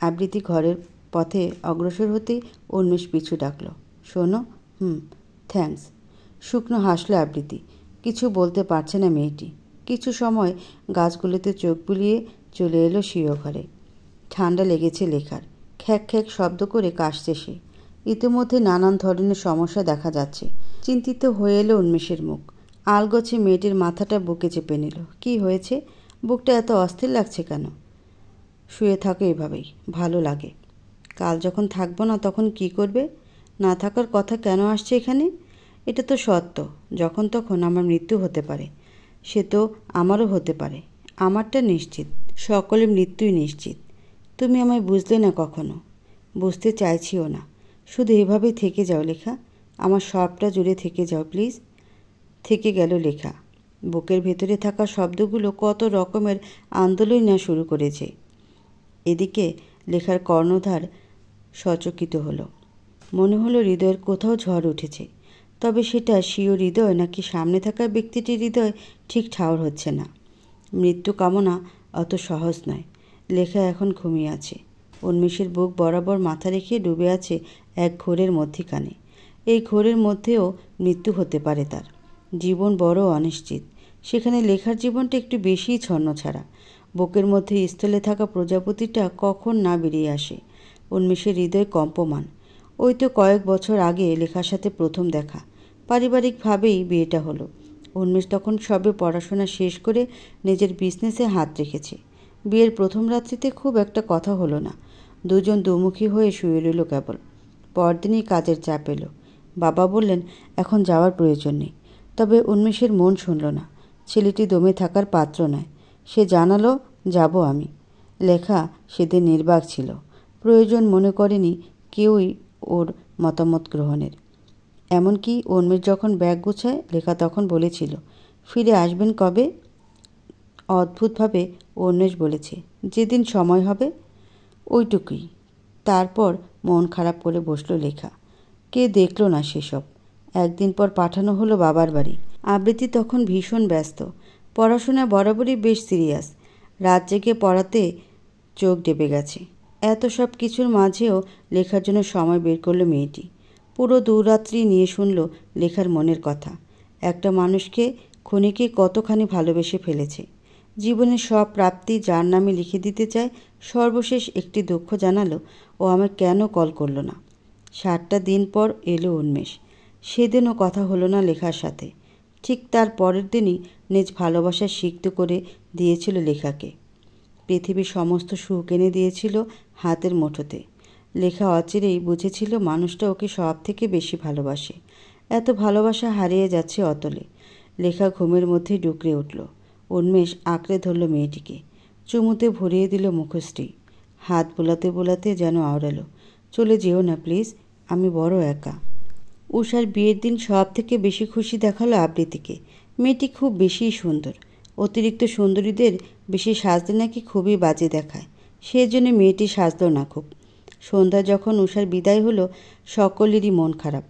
Speaker 1: আবৃত্তি ঘরের পথে অগ্রসর হতেই উন্মেষ পিছু ডাকল, শোনো। থ্যাঙ্কস। শুকনো হাসলো আবৃত্তি। কিছু বলতে পারছে না মেয়েটি। কিছু সময় গাছগুলোতে চোখ বুলিয়ে চলে এলো স্বীয় ঘরে। ঠান্ডা লেগেছে লেখার। খ্যাক খ্যাক শব্দ করে কাশছে সে। ইতিমধ্যে নানান ধরনের সমস্যা দেখা যাচ্ছে। চিন্তিত হয়ে এলো উন্মেষের মুখ। আলগোছে মেয়েটির মাথাটা বুকে চেপে নিল। কি হয়েছে? বুকটা এত অস্থির লাগছে কেন? শুয়ে থাকো এভাবেই, ভালো লাগে। কাল যখন থাকবো না তখন কি করবে? না থাকার কথা কেন আসছে এখানে? এটা তো সত্য, যখন তখন আমার মৃত্যু হতে পারে। সে তো আমারও হতে পারে। আমারটা নিশ্চিত, সকলের মৃত্যুই নিশ্চিত। তুমি আমায় বুঝলে না কখনো, বুঝতে চাইছিও না। শুধু এভাবেই থেকে যাও লেখা, আমার সবটা জুড়ে থেকে যাও প্লিজ। থেকে গেল লেখা। বুকের ভেতরে থাকা শব্দগুলো কত রকমের আন্দোলন না শুরু করেছে। এদিকে লেখার কর্ণধার সচকিত হলো। মনে হলো হৃদয়ের কোথাও ঝড় উঠেছে। তবে সেটা স্বীয় হৃদয় নাকি সামনে থাকা ব্যক্তিটির হৃদয় ঠিক ঠাউর হচ্ছে না। মৃত্যু কামনা অত সহজ নয়। লেখা এখন ঘুমিয়ে আছে। উন্মেষের বুক বরাবর মাথা রেখে ডুবে আছে এক ঘোরের মধ্যিখানে। এই ঘোরের মধ্যেও মৃত্যু হতে পারে তার। জীবন বড় অনিশ্চিত। সেখানে লেখার জীবনটা একটু বেশিই ছন্নছাড়া। বুকের মধ্যে স্থলে থাকা প্রজাপতিটা কখন না বেরিয়ে আসে। উন্মেষের হৃদয় কম্পমান। ওই তো কয়েক বছর আগে লেখার সাথে প্রথম দেখা। পারিবারিকভাবেই বিয়েটা হলো। উন্মেষ তখন সবে পড়াশোনা শেষ করে নিজের বিজনেসে হাত রেখেছে। বিয়ের প্রথম রাত্রিতে খুব একটা কথা হলো না। দুজন দুমুখী হয়ে শুয়ে রইল কেবল। পরদিনই কাজের চাপ এলো। বাবা বললেন এখন যাওয়ার প্রয়োজন নেই। তবে উন্মেষের মন শুনল না। ছেলেটি দমে থাকার পাত্র নয়। সে জানালো, যাব আমি। লেখা সেদিন নির্বাক ছিল। প্রয়োজন মনে করেনি কেউই ওর মতামত গ্রহণের। এমনকি উন্মেষ যখন ব্যাগ গোছায়, লেখা তখন বলেছিল, ফিরে আসবেন কবে? অদ্ভুতভাবে উন্মেষ বলেছে, যেদিন সময় হবে। ওইটুকুই। তারপর মন খারাপ করে বসলো লেখা। কে দেখলো না সেসব। একদিন পর পাঠানো হলো বাবার বাড়ি। আবৃত্তি তখন ভীষণ ব্যস্ত। পড়াশোনা বরাবরই বেশ সিরিয়াস। রাত জেগে পড়াতে চোখ ডেবে গেছে। এত সব কিছুর মাঝেও লেখার জন্য সময় বের করলো মেয়েটি। পুরো দুরাত্রি নিয়ে শুনল লেখার মনের কথা। একটা মানুষকে ক্ষণিকে কতখানি ভালোবেসে ফেলেছে। জীবনের সব প্রাপ্তি যার নামে লিখে দিতে চায়। সর্বশেষ একটি দুঃখ জানালো, ও আমায় কেন কল করলো না। 7টা দিন পর এলো উন্মেষ। সেদিনও কথা হলো না লেখার সাথে। ঠিক তার পরের দিনই নিজ ভালোবাসা সিক্ত করে দিয়েছিল লেখাকে। পৃথিবীর সমস্ত সুখ এনে দিয়েছিল হাতের মুঠোতে। লেখা অচিরেই বুঝেছিল মানুষটা ওকে সব থেকে বেশি ভালোবাসে। এত ভালোবাসা হারিয়ে যাচ্ছে অতলে। লেখা ঘুমের মধ্যেই ডুকরে উঠল। উন্মেষ আঁকড়ে ধরল মেয়েটিকে। চুমুতে ভরিয়ে দিল মুখশ্রী। হাত বোলাতে বোলাতে যেন আওড়ালো, চলে যেও না প্লিজ, আমি বড় একা। উষার বিয়ের দিন সব থেকে বেশি খুশি দেখালো আবৃত্তিকে। মেয়েটি খুব বেশিই সুন্দর। অতিরিক্ত সুন্দরীদের বেশি সাজতে নাকি খুবই বাজে দেখায়। সেজন্য মেয়েটি সাজল না খুব। সন্ধ্যা যখন উষার বিদায় হলো, সকলেরই মন খারাপ।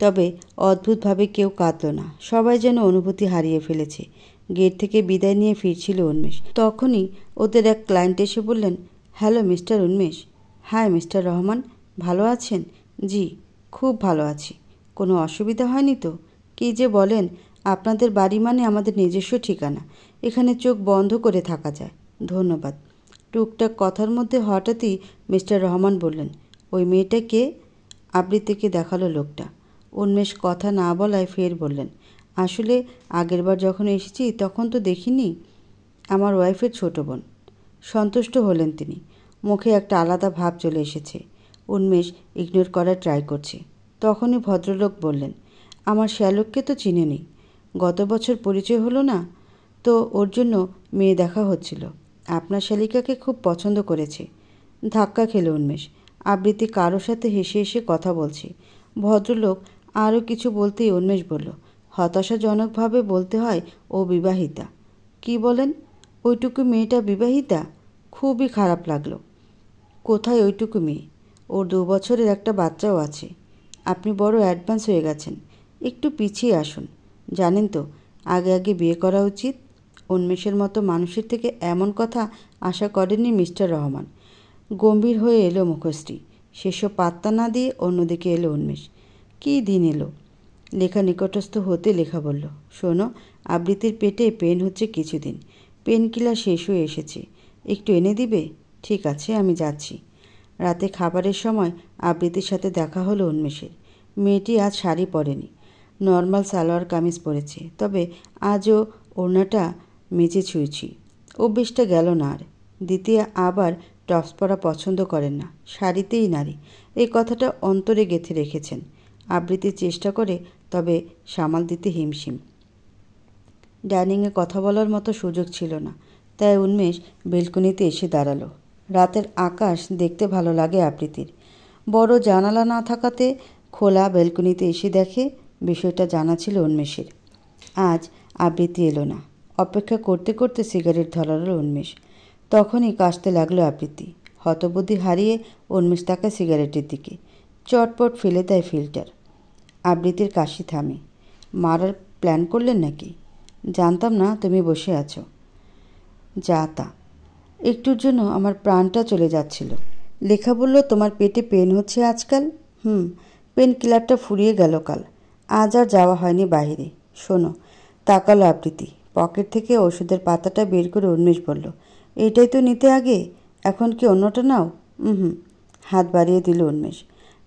Speaker 1: তবে অদ্ভুতভাবে কেউ কাঁদল না। সবাই যেন অনুভূতি হারিয়ে ফেলেছে। গেট থেকে বিদায় নিয়ে ফিরছিল উন্মেষ। তখনই ওদের এক ক্লায়েন্ট এসে বললেন, হ্যালো মিস্টার উন্মেষ। হাই মিস্টার রহমান, ভালো আছেন? জি, খুব ভালো আছি। কোনো অসুবিধা হয়নি তো? কী যে বলেন, আপনাদের বাড়ি মানে আমাদের নিজস্ব ঠিকানা। এখানে চোখ বন্ধ করে থাকা যায়। ধন্যবাদ। টুকটাক কথার মধ্যে হঠাৎই মিস্টার রহমান বললেন, ওই মেয়েটা কে? আবৃত্তিকে দেখালো লোকটা। উন্মেষ কথা না বলায় ফের বললেন, আসলে আগেরবার যখন এসেছি তখন তো দেখিনি। আমার ওয়াইফের ছোট বোন। সন্তুষ্ট হলেন তিনি। মুখে একটা আলাদা ভাব চলে এসেছে। উন্মেষ ইগনোর করার ট্রাই করছে। তখনই ভদ্রলোক বললেন, আমার শ্যালককে তো চিনেনি। গত বছর পরিচয় হলো না তো, ওর জন্য মেয়ে দেখা হচ্ছিল। আপনার শালিকাকে খুব পছন্দ করেছে। ধাক্কা খেল উন্মেষ। আবৃত্তি কারোর সাথে হেসে হেসে কথা বলছে। ভদ্রলোক আরও কিছু বলতেই উন্মেষ বলল, হতাশাজনকভাবে বলতে হয় ও বিবাহিতা। কি বলেন? ওইটুকু মেয়েটা বিবাহিতা? খুবই খারাপ লাগলো। কোথায় ওইটুকু মেয়ে? ওর 2 বছরের একটা বাচ্চাও আছে। আপনি বড় অ্যাডভান্স হয়ে গেছেন। একটু পিছিয়ে আসুন। জানেন তো, আগে আগে বিয়ে করা উচিত। উন্মেষের মতো মানুষের থেকে এমন কথা আশা করেননি মিস্টার রহমান। গম্ভীর হয়ে এলো মুখশ্রী। সেসব পাত্তা না দিয়ে অন্যদিকে এলো উন্মেষ। কী দিন এলো! লেখা নিকটস্থ হতে লেখা বলল, শোনো, আবৃত্তির পেটে পেন হচ্ছে কিছুদিন। পেন কিলার শেষ হয়ে এসেছে। একটু এনে দিবে? ঠিক আছে, আমি যাচ্ছি। রাতে খাবারের সময় আবৃত্তির সাথে দেখা হলো উন্মেষের। মেয়েটি আজ শাড়ি পরেনি, নর্মাল সালোয়ার কামিজ পরেছে। তবে আজও ওড়নাটা মেজে ছুঁয়েছি। অভ্যেসটা গেল না আর। দ্বিতীয় আবার টপস পরা পছন্দ করেন না, শাড়িতেই নারী, এই কথাটা অন্তরে গেঁথে রেখেছেন। আবৃত্তি চেষ্টা করে, তবে সামাল দিতে হিমশিম। ডাইনিংয়ে কথা বলার মতো সুযোগ ছিল না, তাই উন্মেষ বেলকনিতে এসে দাঁড়ালো। রাতের আকাশ দেখতে ভালো লাগে আবৃত্তির। বড় জানালা না থাকাতে খোলা বেলকনিতে এসে দেখে, বিষয়টা জানা ছিল উন্মেষের। আজ আবৃত্তি এলো না। অপেক্ষা করতে করতে সিগারেট ধরালো উন্মেষ। তখনই কাশতে লাগলো আবৃত্তি। হতবুদ্ধি হারিয়ে উন্মেষ তাকায় সিগারেটের দিকে। চটপট ফেলে দেয় ফিল্টার। আবৃত্তির কাশি থামে। মারার প্ল্যান করলেন নাকি? জানতাম না তুমি বসে আছো। যা তা। একটুর জন্য আমার প্রাণটা চলে যাচ্ছিল। লেখা বলল, তোমার পেটে পেন হচ্ছে আজকাল? পেন কিলারটা ফুরিয়ে গেল কাল। আজ আর যাওয়া হয়নি বাইরে। শোনো। তাকালো আবৃত্তি। পকেট থেকে ওষুধের পাতাটা বের করে উন্মেষ বলল, এইটাই তো নিতে আগে, এখন কি অন্যটা নাও? হাত বাড়িয়ে দিল উন্মেষ।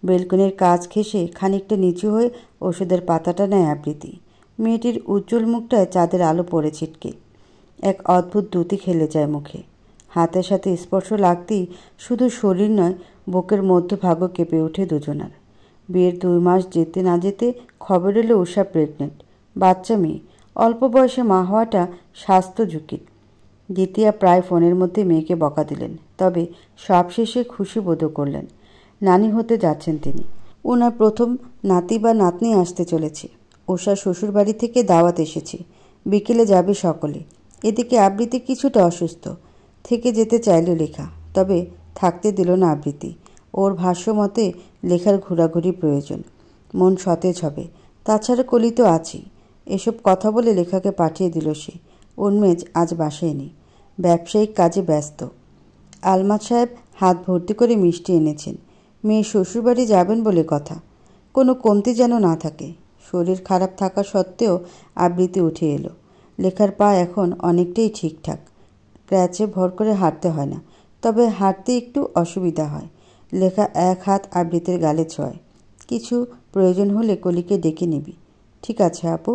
Speaker 1: বেলকনির কাজ ঘেঁষে খানিকটা নিচু হয়ে ওষুধের পাতাটা নেয় আবৃত্তি। মেয়েটির উজ্জ্বল মুখটায় চাঁদের আলো পড়ে ছিটকে। এক অদ্ভুত দ্যুতি খেলে যায় মুখে। হাতের সাথে স্পর্শ লাগতেই শুধু শরীর নয়, বুকের মধ্যভাগও কেঁপে ওঠে দুজনার। বিয়ের 2 মাস যেতে না যেতে খবর এলো উষা প্রেগনেন্ট। বাচ্চা মেয়ে। অল্প বয়সে মা হওয়াটা স্বাস্থ্য ঝুঁকির। দ্বিতীয়া প্রায় ফোনের মধ্যে মেয়েকে বকা দিলেন, তবে সবশেষে খুশি বোধ করলেন। নানি হতে যাচ্ছেন তিনি। ওনার প্রথম নাতি বা নাতনি আসতে চলেছে। উষার শ্বশুরবাড়ি থেকে দাওয়াত এসেছে। বিকেলে যাবে সকলে। এদিকে আবৃত্তি কিছুটা অসুস্থ। থেকে যেতে চাইল লেখা, তবে থাকতে দিল না আবৃত্তি। ওর ভাষ্য মতে লেখার ঘোরাঘুরি প্রয়োজন, মন সতেজ হবে। তাছাড়া কলি তো আছেই। এসব কথা বলে লেখাকে পাঠিয়ে দিল সে। উন্মেষ আজ বাসায় নেই, ব্যবসায়িক কাজে ব্যস্ত। আলমাদ সাহেব হাত ভর্তি করে মিষ্টি এনেছেন। মেয়ে শ্বশুরবাড়ি যাবেন বলে কথা। কোনো কমতি যেন না থাকে। শরীর খারাপ থাকা সত্ত্বেও আবৃত্তি উঠে এলো। লেখার পা এখন অনেকটাই ঠিকঠাক। ক্র্যাচে ভর করে হাঁটতে হয় না, তবে হাঁটতে একটু অসুবিধা হয়। লেখা এক হাত আবৃত্তির গালে ছোঁয়। কিছু প্রয়োজন হলে কলিকে ডেকে নিবি। ঠিক আছে আপু,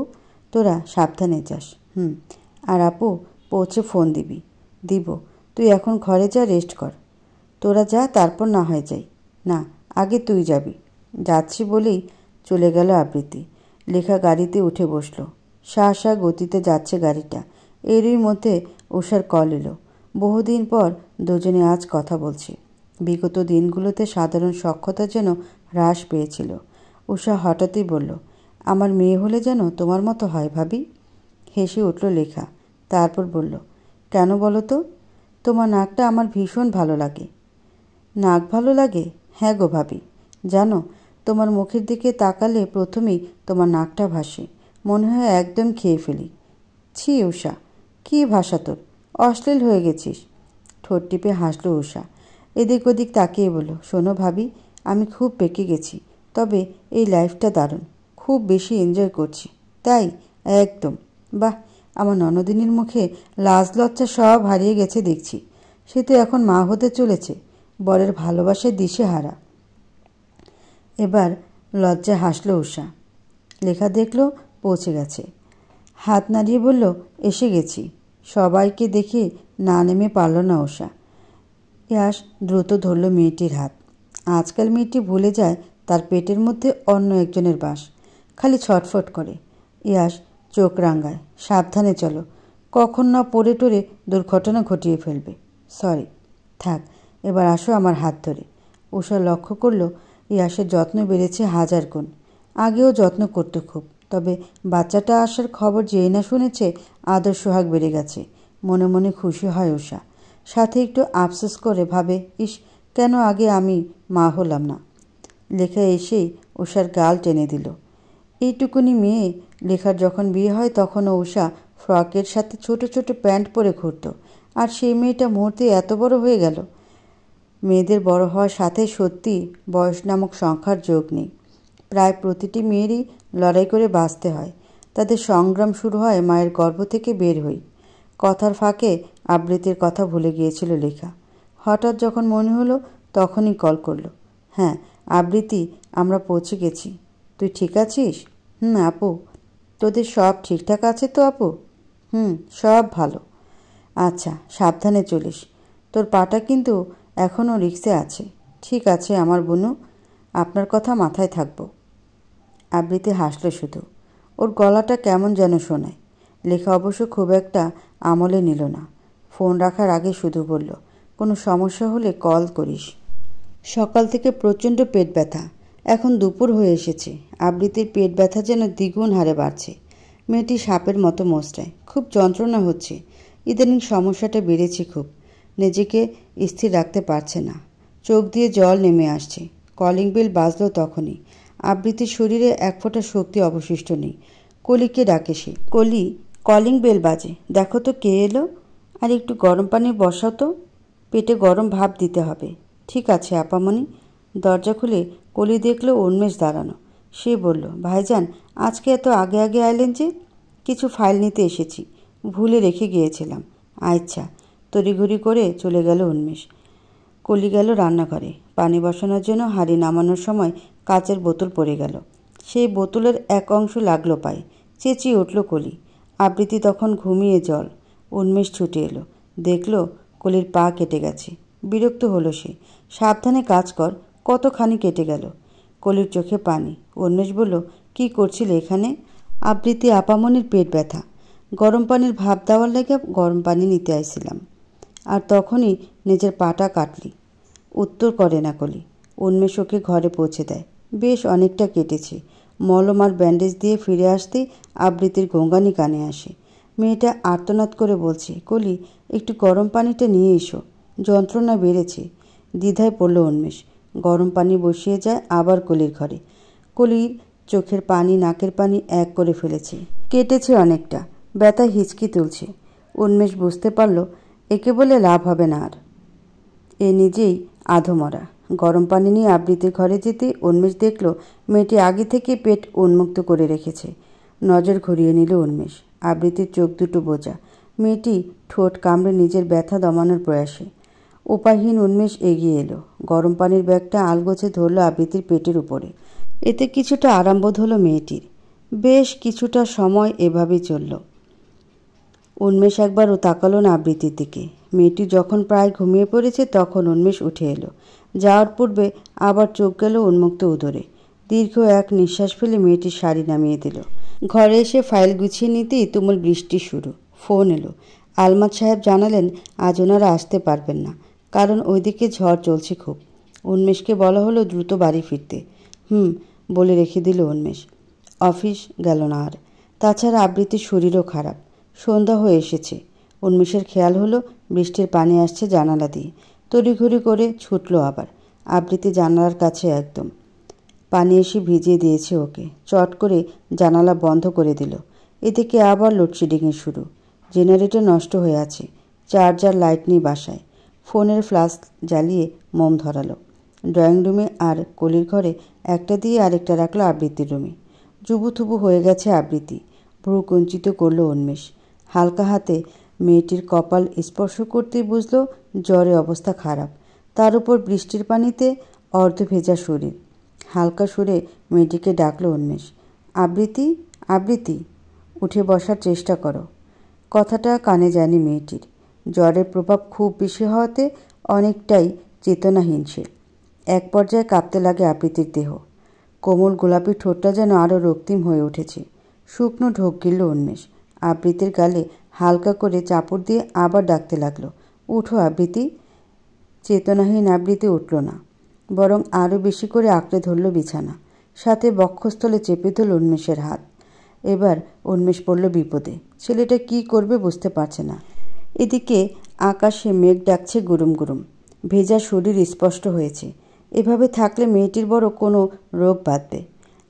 Speaker 1: তোরা সাবধানে যাস। আর আপু, পৌঁছে ফোন দিবি। দিব। তুই এখন ঘরে যা, রেস্ট কর। তোরা যা, তারপর না হয় যাই। না, আগে তুই যাবি। যাচ্ছি বলেই চলে গেল আবৃত্তি। লেখা গাড়িতে উঠে বসল। শাঁ গতিতে যাচ্ছে গাড়িটা। এরই মধ্যে উষার কল এলো। বহুদিন পর দুজনে আজ কথা বলছে। বিগত দিনগুলোতে সাধারণ সখ্যতা যেন হ্রাস পেয়েছিল। উষা হঠাৎই বলল, আমার মেয়ে হলে যেন তোমার মতো হয় ভাবি। হেসে উঠল লেখা। তারপর বলল, কেন বলো তো? তোমার নাকটা আমার ভীষণ ভালো লাগে। নাক ভালো লাগে? হ্যাঁ গো ভাবি। জানো, তোমার মুখের দিকে তাকালে প্রথমেই তোমার নাকটা ভাসে। মনে হয় একদম খেয়ে ফেলি। ছি উষা, কী ভাষা তোর! অশ্লীল হয়ে গেছিস। ঠোঁট টিপে হাসল উষা। এদিক ওদিক তাকিয়ে বলল, শোনো ভাবি, আমি খুব পেকে গেছি। তবে এই লাইফটা দারুণ, খুব বেশি এনজয় করছি। তাই? একদম। বাহ, আমার ননদিনীর মুখে লাজ লজ্জা সব হারিয়ে গেছে দেখছি। সে তো এখন মা হতে চলেছে। বরের ভালোবাসায় দিশেহারা। এবার লজ্জা হাসল উষা। লেখা দেখল পৌঁছে গেছে। হাত নাড়িয়ে বলল, এসে গেছি। সবাইকে দেখে না নেমে পারল না উষা। ইয়াস দ্রুত ধরল মেয়েটির হাত। আজকাল মেয়েটি ভুলে যায় তার পেটের মধ্যে অন্য একজনের বাস। খালি ছটফট করে। ইয়াস চোখ রাঙায়। সাবধানে চলো, কখন না পড়ে টরে দুর্ঘটনা ঘটিয়ে ফেলবে। সরি। থাক, এবার আসো আমার হাত ধরে। উষা লক্ষ্য করল ইয়াসের যত্ন বেড়েছে 1000 গুণ। আগেও যত্ন করত খুব, তবে বাচ্চাটা আসার খবর যেই না শুনেছে আদর সোহাগ বেড়ে গেছে। মনে মনে খুশি হয় উষা। সাথে একটু আফসোস করে ভাবে, ইস, কেন আগে আমি মা হলাম না। লেখা এসেই উষার গাল টেনে দিল। এইটুকুনি মেয়ে। লেখার যখন বিয়ে হয় তখনও উষা ফ্রকের সাথে ছোট ছোট প্যান্ট পরে ঘুরত। আর সেই মেয়েটা মুহূর্তে এত বড় হয়ে গেল। মেয়েদের বড় হওয়ার সাথে সত্যি বয়স নামক সংখ্যার যোগ নেই। প্রায় প্রতিটি মেয়েরই লড়াই করে বাঁচতে হয়। তাদের সংগ্রাম শুরু হয় মায়ের গর্ভ থেকে বের হই। কথার ফাঁকে আবৃত্তির কথা ভুলে গিয়েছিল লেখা। হঠাৎ যখন মনে হলো তখনই কল করলো। হ্যাঁ আবৃত্তি, আমরা পৌঁছে গেছি। তুই ঠিক আছিস? আপু। তোদের সব ঠিকঠাক আছে তো আপু? সব ভালো। আচ্ছা, সাবধানে চলিস। তোর পাটা কিন্তু এখনও রিক্সে আছে। ঠিক আছে আমার বুনু, আপনার কথা মাথায় থাকবো। আবৃত্তি হাসল শুধু। ওর গলাটা কেমন যেন শোনায়। লেখা অবশ্য খুব একটা আমলে নিল না। ফোন রাখার আগে শুধু বলল, কোনো সমস্যা হলে কল করিস। সকাল থেকে প্রচণ্ড পেট ব্যথা। এখন দুপুর হয়ে এসেছে। আবৃত্তির পেট ব্যথা যেন দ্বিগুণ হারে বাড়ছে। মেয়েটি সাপের মতো মোচড়ায়। খুব যন্ত্রণা হচ্ছে। ইদানিং সমস্যাটা বেড়েছে খুব। নিজেকে স্থির রাখতে পারছে না। চোখ দিয়ে জল নেমে আসছে। কলিং বেল বাজল তখনই। আবৃত্তির শরীরে এক ফোঁটা শক্তি অবশিষ্ট নেই। কলিকে ডাকে সে। কলি, কলিং বেল বাজে, দেখো তো কে এলো। আর একটু গরম পানি বসাও তো, পেটে গরম ভাপ দিতে হবে। ঠিক আছে আপামনি। দরজা খুলে কলি দেখল উন্মেষ দাঁড়ানো। সে বলল, ভাইজান, আজকে এত আগে আগে আইলেন যে? কিছু ফাইল নিতে এসেছি, ভুলে রেখে গিয়েছিলাম। আচ্ছা। তড়িঘড়ি করে চলে গেল উন্মেষ। কলি গেল রান্নাঘরে। পানি বসানোর জন্য হাঁড়ি নামানোর সময় কাচের বোতল পড়ে গেল। সেই বোতলের এক অংশ লাগলো পায়ে। চেঁচিয়ে উঠল কলি। আবৃত্তি তখন ঘুমিয়ে জল। উন্মেষ ছুটে এলো। দেখল কলির পা কেটে গেছে। বিরক্ত হলো সে। সাবধানে কাজ কর, কতখানি কেটে গেল। কলির চোখে পানি। উন্মেষ বলল, কি করছিলে এখানে? আবৃত্তি, আপামনির পেট ব্যথা, গরম পানির ভাপ দেওয়ার লেগে গরম পানি নিতে আইছিলাম। আর তখনই নিজের পাটা কাটলি। উত্তর করে না কলি। উন্মেষ ওকে ঘরে পৌঁছে দেয়। বেশ অনেকটা কেটেছে। মলম আর ব্যান্ডেজ দিয়ে ফিরে আসতেই আবৃত্তির গোঙানি কানে আসে। মেয়েটা আর্তনাদ করে বলছে, কলি, একটু গরম পানিটা নিয়ে এসো, যন্ত্রণা বেড়েছে। দ্বিধায় পড়ল উন্মেষ। গরম পানি বসিয়ে যায় আবার কলির ঘরে। কলির চোখের পানি নাকের পানি এক করে ফেলেছে। কেটেছে অনেকটা, ব্যথা হিচকি তুলছে। উন্মেষ বুঝতে পারল একে বলে লাভ হবে না আর, এ নিজেই আধমরা। গরম পানি নিয়ে আবৃতির ঘরে যেতে উন্মেষ দেখল মেয়েটি আগে থেকে পেট উন্মুক্ত করে রেখেছে। নজর ঘুরিয়ে নিল উন্মেষ। আবৃতির চোখ দুটো বোঝা। মেয়েটি ঠোঁট কামড়ে নিজের ব্যথা দমানোর প্রয়াসে। উপায়হীন উন্মেষ এগিয়ে এলো। গরম পানির ব্যাগটা আলগোছে ধরল আবৃতির পেটের উপরে। এতে কিছুটা আরাম বোধ হলো মেয়েটির। বেশ কিছুটা সময় এভাবেই চলল। উন্মেষ একবারও তাকালো না আবৃতির দিকে। মেয়েটি যখন প্রায় ঘুমিয়ে পড়েছে তখন উন্মেষ উঠে এলো। যাওয়ার পূর্বে আবার চোখ গেল উন্মুক্ত উদরে। দীর্ঘ এক নিঃশ্বাস ফেলে মেয়েটির শাড়ি নামিয়ে দিল। ঘরে এসে ফাইল গুছিয়ে নিতেই তুমুল বৃষ্টি শুরু। ফোন এলো। আলমাদ সাহেব জানালেন আজ ওনারা আসতে পারবেন না, কারণ ওইদিকে ঝড় চলছে খুব। উন্মেষকে বলা হলো দ্রুত বাড়ি ফিরতে। বলে রেখে দিল উন্মেষ। অফিস গেল না আর। তাছাড়া আবৃতির শরীরও খারাপ। সন্ধ্যা হয়ে এসেছে। উন্মেষের খেয়াল হলো বৃষ্টির পানি আসছে জানালা দিয়ে। তড়িঘড়ি করে ছুটল আবার। আবৃতি জানালার কাছে একদম। পানি এসে ভিজিয়ে দিয়েছে ওকে। চট করে জানালা বন্ধ করে দিল। এদিকে আবার লোডশেডিংয়ের শুরু। জেনারেটর নষ্ট হয়ে আছে। চার্জার লাইট নেই বাসায়। ফোনের ফ্ল্যাশ জ্বালিয়ে মোম ধরালো। ড্রয়িং রুমে আর কলির ঘরে একটা দিয়ে আরেকটা রাখলো আবৃতির রুমে। জুবুথুবু হয়ে গেছে আবৃতি। ভ্রু কুঞ্চিত করল উন্মেষ। হালকা হাতে মেয়েটির কপাল স্পর্শ করতেই বুঝল জ্বরে অবস্থা খারাপ। তার উপর বৃষ্টির পানিতে অর্ধ ভেজা শরীর। হালকা সুরে মেয়েটিকে ডাকল উন্মেষ। আবৃতি, আবৃতি, উঠে বসার চেষ্টা করো। কথাটা কানে যায়নি মেয়েটির। জ্বরের প্রভাব খুব বেশি হওয়াতে অনেকটাই চেতনাহীন সে। এক পর্যায়ে কাঁপতে লাগে আবৃতির দেহ। কোমল গোলাপি ঠোঁটটা যেন আরও রক্তিম হয়ে উঠেছে। শুকনো ঢোক গিলল উন্মেষ। আবৃতির গালে হালকা করে চাপড় দিয়ে আবার ডাকতে লাগলো, উঠো আবৃতি। চেতনাহীন আবৃতি উঠল না, বরং আরও বেশি করে আঁকড়ে ধরল বিছানা। সাথে বক্ষস্থলে চেপে ধরল উন্মেষের হাত। এবার উন্মেষ পড়ল বিপদে। ছেলেটা কি করবে বুঝতে পারছে না। এদিকে আকাশে মেঘ ডাকছে গুরুম গুরুম। ভেজা শরীর স্পষ্ট হয়েছে। এভাবে থাকলে মেয়েটির বড় কোনো রোগ বাঁধবে।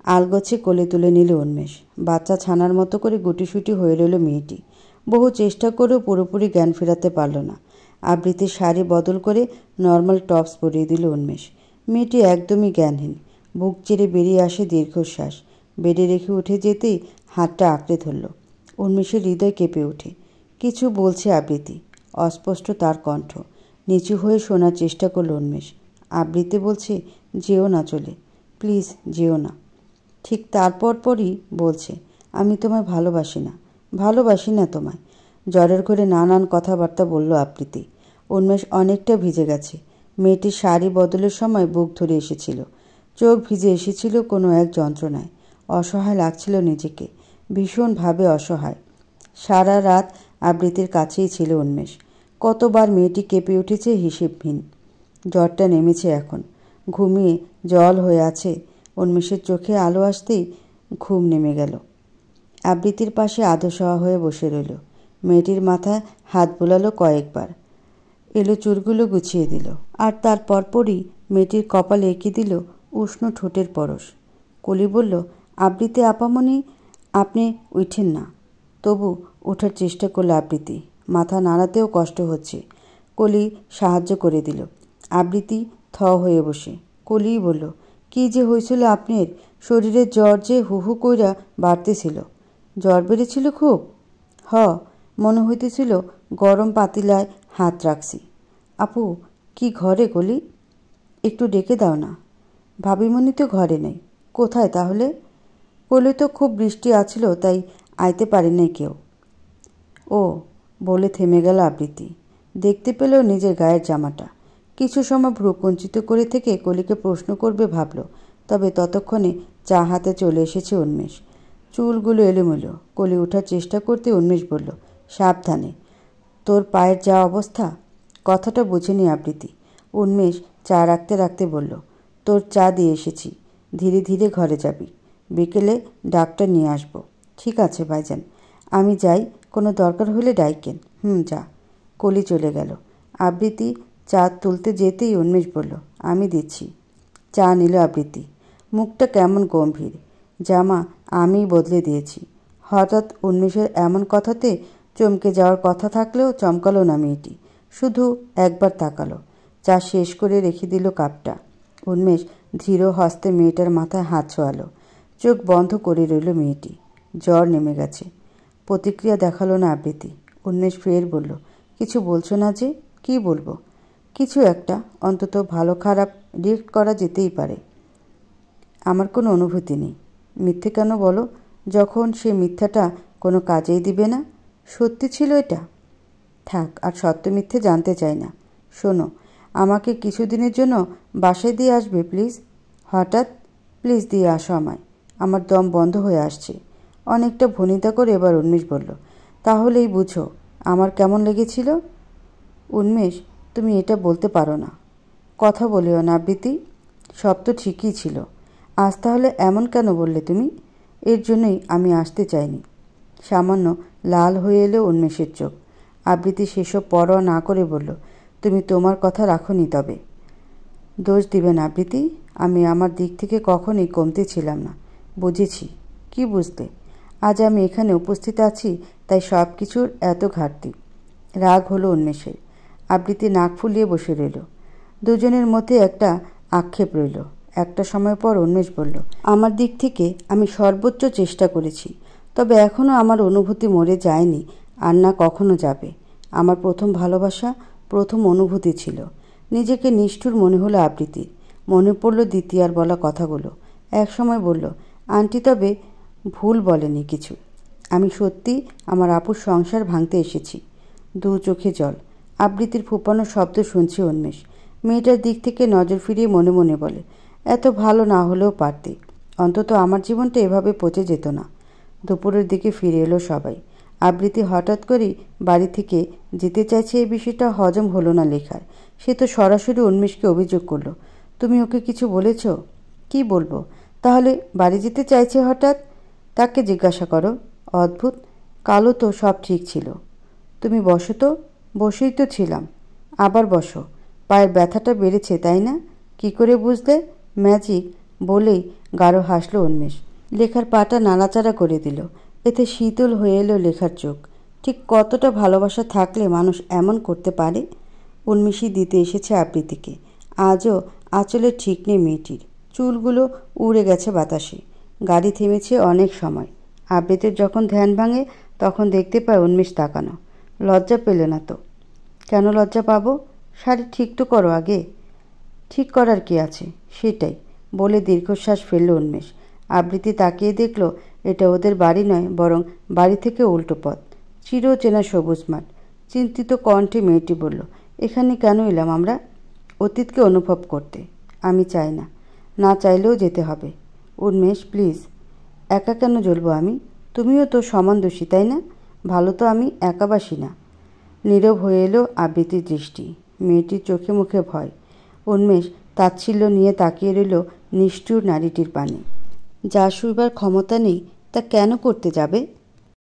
Speaker 1: আলগোছে কোলে তুলে নিল উন্মেষ। বাচ্চা ছানার মতো করে গুটিসুটি হয়ে রইল মেয়েটি। বহু চেষ্টা করেও পুরোপুরি জ্ঞান ফেরাতে পারল না। আবৃতির শাড়ি বদল করে নর্মাল টপস পরিয়ে দিল উন্মেষ। মেয়েটি একদমই জ্ঞানহীন। বুক চেড়ে বেরিয়ে আসে দীর্ঘশ্বাস। বেডে রেখে উঠে যেতেই হাতটা আঁকড়ে ধরল। উন্মেষের হৃদয় কেঁপে ওঠে। কিছু বলছে আবৃতি। অস্পষ্ট তার কণ্ঠ। নিচু হয়ে শোনার চেষ্টা করল উন্মেষ। আবৃতি বলছে, যেও না চলে, প্লিজ যেও না। ঠিক তারপর পরই বলছে, আমি তোমায় ভালোবাসি না, ভালোবাসি না তোমায়। জ্বরের ঘরে নানান কথাবার্তা বলল আবৃতি। উন্মেষ অনেকটা ভিজে গেছে। মেয়েটির শাড়ি বদলের সময় বুক ধরে এসেছিল। চোখ ভিজে এসেছিল কোনো এক যন্ত্রণায়। অসহায় লাগছিল নিজেকে, ভীষণভাবে অসহায়। সারা রাত আবৃতির কাছেই ছিল উন্মেষ। কতবার মেয়েটি কেঁপে উঠেছে হিসেবহীন। জ্বরটা নেমেছে এখন। ঘুমিয়ে জল হয়ে আছে। উন্মেষের চোখে আলো আসতেই ঘুম নেমে গেল। আবৃতির পাশে আধশোয়া হয়ে বসে রইল। মেয়েটির মাথায় হাত বোলালো কয়েকবার। এলো চুলগুলো গুছিয়ে দিল। আর তার পরপরই মেয়েটির কপালে এঁকে দিল উষ্ণ ঠোঁটের পরশ। কলি বলল, আবৃতি আপামনি, আপনি উঠেন না। তবু ওঠার চেষ্টা করল আবৃতি। মাথা নাড়াতেও কষ্ট হচ্ছে। কলি সাহায্য করে দিল। আবৃতি থ হয়ে বসে। কলিই বলল, কি যে হয়েছিল আপনার? শরীরের জ্বর যে হু হু কইরা বাড়তেছিল। জ্বর বেড়েছিল খুব? মনে হইতেছিল গরম পাতিলায় হাত রাখছি। আপু কি ঘরে কলি? একটু ডেকে দাও না। ভাবিমণি তো ঘরে নেই। কোথায় তাহলে? কলি তো খুব বৃষ্টি আছিল, তাই আইতে পারি নাই কেউ। ও, বলে থেমে গেল আবৃতি। দেখতে পেল নিজের গায়ের জামাটা। কিছু সময় ভ্রু কুঞ্চিত করে থেকে কলিকে প্রশ্ন করবে ভাবল। তবে ততক্ষণে চা হাতে চলে এসেছে উন্মেষ। চুলগুলো এলোমেলো। কলি ওঠার চেষ্টা করতে উন্মেষ বলল, সাবধানে, তোর পায়ের যা অবস্থা। কথাটা বুঝেনি আবৃতি। উন্মেষ চা রাখতে রাখতে বলল, তোর চা দিয়ে এসেছি, ধীরে ধীরে ঘরে যাবি। বিকেলে ডাক্তার নিয়ে আসবো। ঠিক আছে ভাইজান, আমি যাই, কোনো দরকার হলে ডাইকেন। যা। কলি চলে গেল। আবৃতি চা তুলতে যেতেই উন্মেষ বলল, আমি দিচ্ছি। চা নিল আবৃত্তি। মুখটা কেমন গম্ভীর। জামা আমিই বদলে দিয়েছি। হঠাৎ উন্মেষের এমন কথাতে চমকে যাওয়ার কথা থাকলেও চমকালো না মেয়েটি, শুধু একবার তাকালো। চা শেষ করে রেখে দিল কাপটা। উন্মেষ ধীর হস্তে মেয়েটার মাথায় হাত ছোঁয়ালো। চোখ বন্ধ করে রইল মেয়েটি। জ্বর নেমে গেছে। প্রতিক্রিয়া দেখালো না আবৃত্তি। উন্মেষ ফের বলল, কিছু বলছো না যে? কি বলবো? কিছু একটা, অন্তত ভালো খারাপ রিয়েক্ট করা যেতেই পারে। আমার কোনো অনুভূতি নেই। মিথ্যে কেন বলো, যখন সে মিথ্যাটা কোনো কাজেই দিবে না? সত্যি ছিল এটা। থাক, আর সত্য মিথ্যে জানতে চাই না। শোনো, আমাকে কিছুদিনের জন্য বাসায় দিয়ে আসবে প্লিজ? হঠাৎ? প্লিজ দিয়ে আসো আমায়। আমার দম বন্ধ হয়ে আসছে। অনেকটা ভনিতা করে এবার উন্মেষ বলল, তাহলেই বুঝো আমার কেমন লেগেছিল। উন্মেষ, তুমি এটা বলতে পারো না। কথা বলিও না আবৃত্তি। সব তো ঠিকই ছিল। আজ তাহলে এমন কেন বললে তুমি? এর জন্যই আমি আসতে চাইনি। সামান্য লাল হয়ে এলো উন্মেষের চোখ। আবৃত্তি সেসব পরোয়া না করে বলল, তুমি তোমার কথা রাখোনি তবে। দোষ দিবে না আবৃত্তি। আমি আমার দিক থেকে কখনোই কমতে ছিলাম না। বুঝেছি। কি বুঝলে? আজ আমি এখানে উপস্থিত আছি, তাই সব কিছুর এত ঘাটতি। রাগ হলো উন্মেষের। আবৃত্তি নাক ফুলিয়ে বসে রইল। দুজনের মধ্যে একটা আক্ষেপ রইল। একটা সময় পর উন্মেষ বলল, আমার দিক থেকে আমি সর্বোচ্চ চেষ্টা করেছি, তবে এখনও আমার অনুভূতি মরে যায়নি, আর না কখনো যাবে। আমার প্রথম ভালোবাসা, প্রথম অনুভূতি ছিল। নিজেকে নিষ্ঠুর মনে হলো আবৃত্তির। মনে পড়ল দ্বিতীয়ার বলা কথাগুলো। এক সময় বলল, আন্টি তবে ভুল বলেনি কিছু। আমি সত্যি আমার আপুর সংসার ভাঙতে এসেছি। দু চোখে জল। আবৃত্তির ফুপানো শব্দ শুনছে উন্মেষ। মেয়েটার দিক থেকে নজর ফিরিয়ে মনে মনে বলে, এত ভালো না হলেও পারতে। অন্তত আমার জীবনটা এভাবে পচে যেত না। দুপুরের দিকে ফিরে এলো সবাই। আবৃত্তি হঠাৎ করেই বাড়ি থেকে যেতে চাইছে, এই বিষয়টা হজম হলো না লেখার। সে তো সরাসরি উন্মেষকে অভিযোগ করলো, তুমি ওকে কিছু বলেছ? কি বলবো? তাহলে বাড়ি যেতে চাইছে হঠাৎ? তাকে জিজ্ঞাসা করো। অদ্ভুত। কালও তো সব ঠিক ছিল। তুমি বসো তো। বসেই তো ছিলাম। আবার বসো। পায়ের ব্যথাটা বেড়েছে তাই না? কি করে বুঝলে? ম্যাজিক। বলেই গাঢ় হাসলো উন্মেষ। লেখার পাটা নাড়াচাড়া করে দিল। এতে শীতল হয়ে এলো লেখার চোখ। ঠিক কতটা ভালোবাসা থাকলে মানুষ এমন করতে পারে? উন্মেষই দিতে এসেছে আবৃত্তিকে। আজও আঁচলে ঠিক নেই মেয়েটির। চুলগুলো উড়ে গেছে বাতাসে। গাড়ি থেমেছে অনেক সময়। আবৃত্তির যখন ধ্যান ভাঙে তখন দেখতে পায় উন্মেষ তাকানো। লজ্জা পেলে না তো? কেন লজ্জা পাবো? শাড়ি ঠিক তো করো আগে। ঠিক করার কি আছে? সেটাই বলে দীর্ঘশ্বাস ফেলল উন্মেষ। আবৃত্তি তাকিয়ে দেখল, এটা ওদের বাড়ি নয়, বরং বাড়ি থেকে উল্টো পথ। চিরচেনা সবুজ মাঠ। চিন্তিত কণ্ঠে মেয়েটি বলল, এখানে কেন এলাম আমরা? অতীতকে অনুভব করতে। আমি চাই না। না চাইলেও যেতে হবে। উন্মেষ প্লিজ। একা কেন জ্বলবো আমি? তুমিও তো সমান দোষী তাই না? ভালো তো আমি একাবাসী না। নীরব হয়ে এলো আবৃত্তির দৃষ্টি। মেয়েটির চোখে মুখে ভয়। উন্মেষ তাচ্ছিল্য নিয়ে তাকিয়ে রইল নিষ্ঠুর নারীটির পানে। যা শুইবার ক্ষমতা নেই তা কেন করতে যাবে?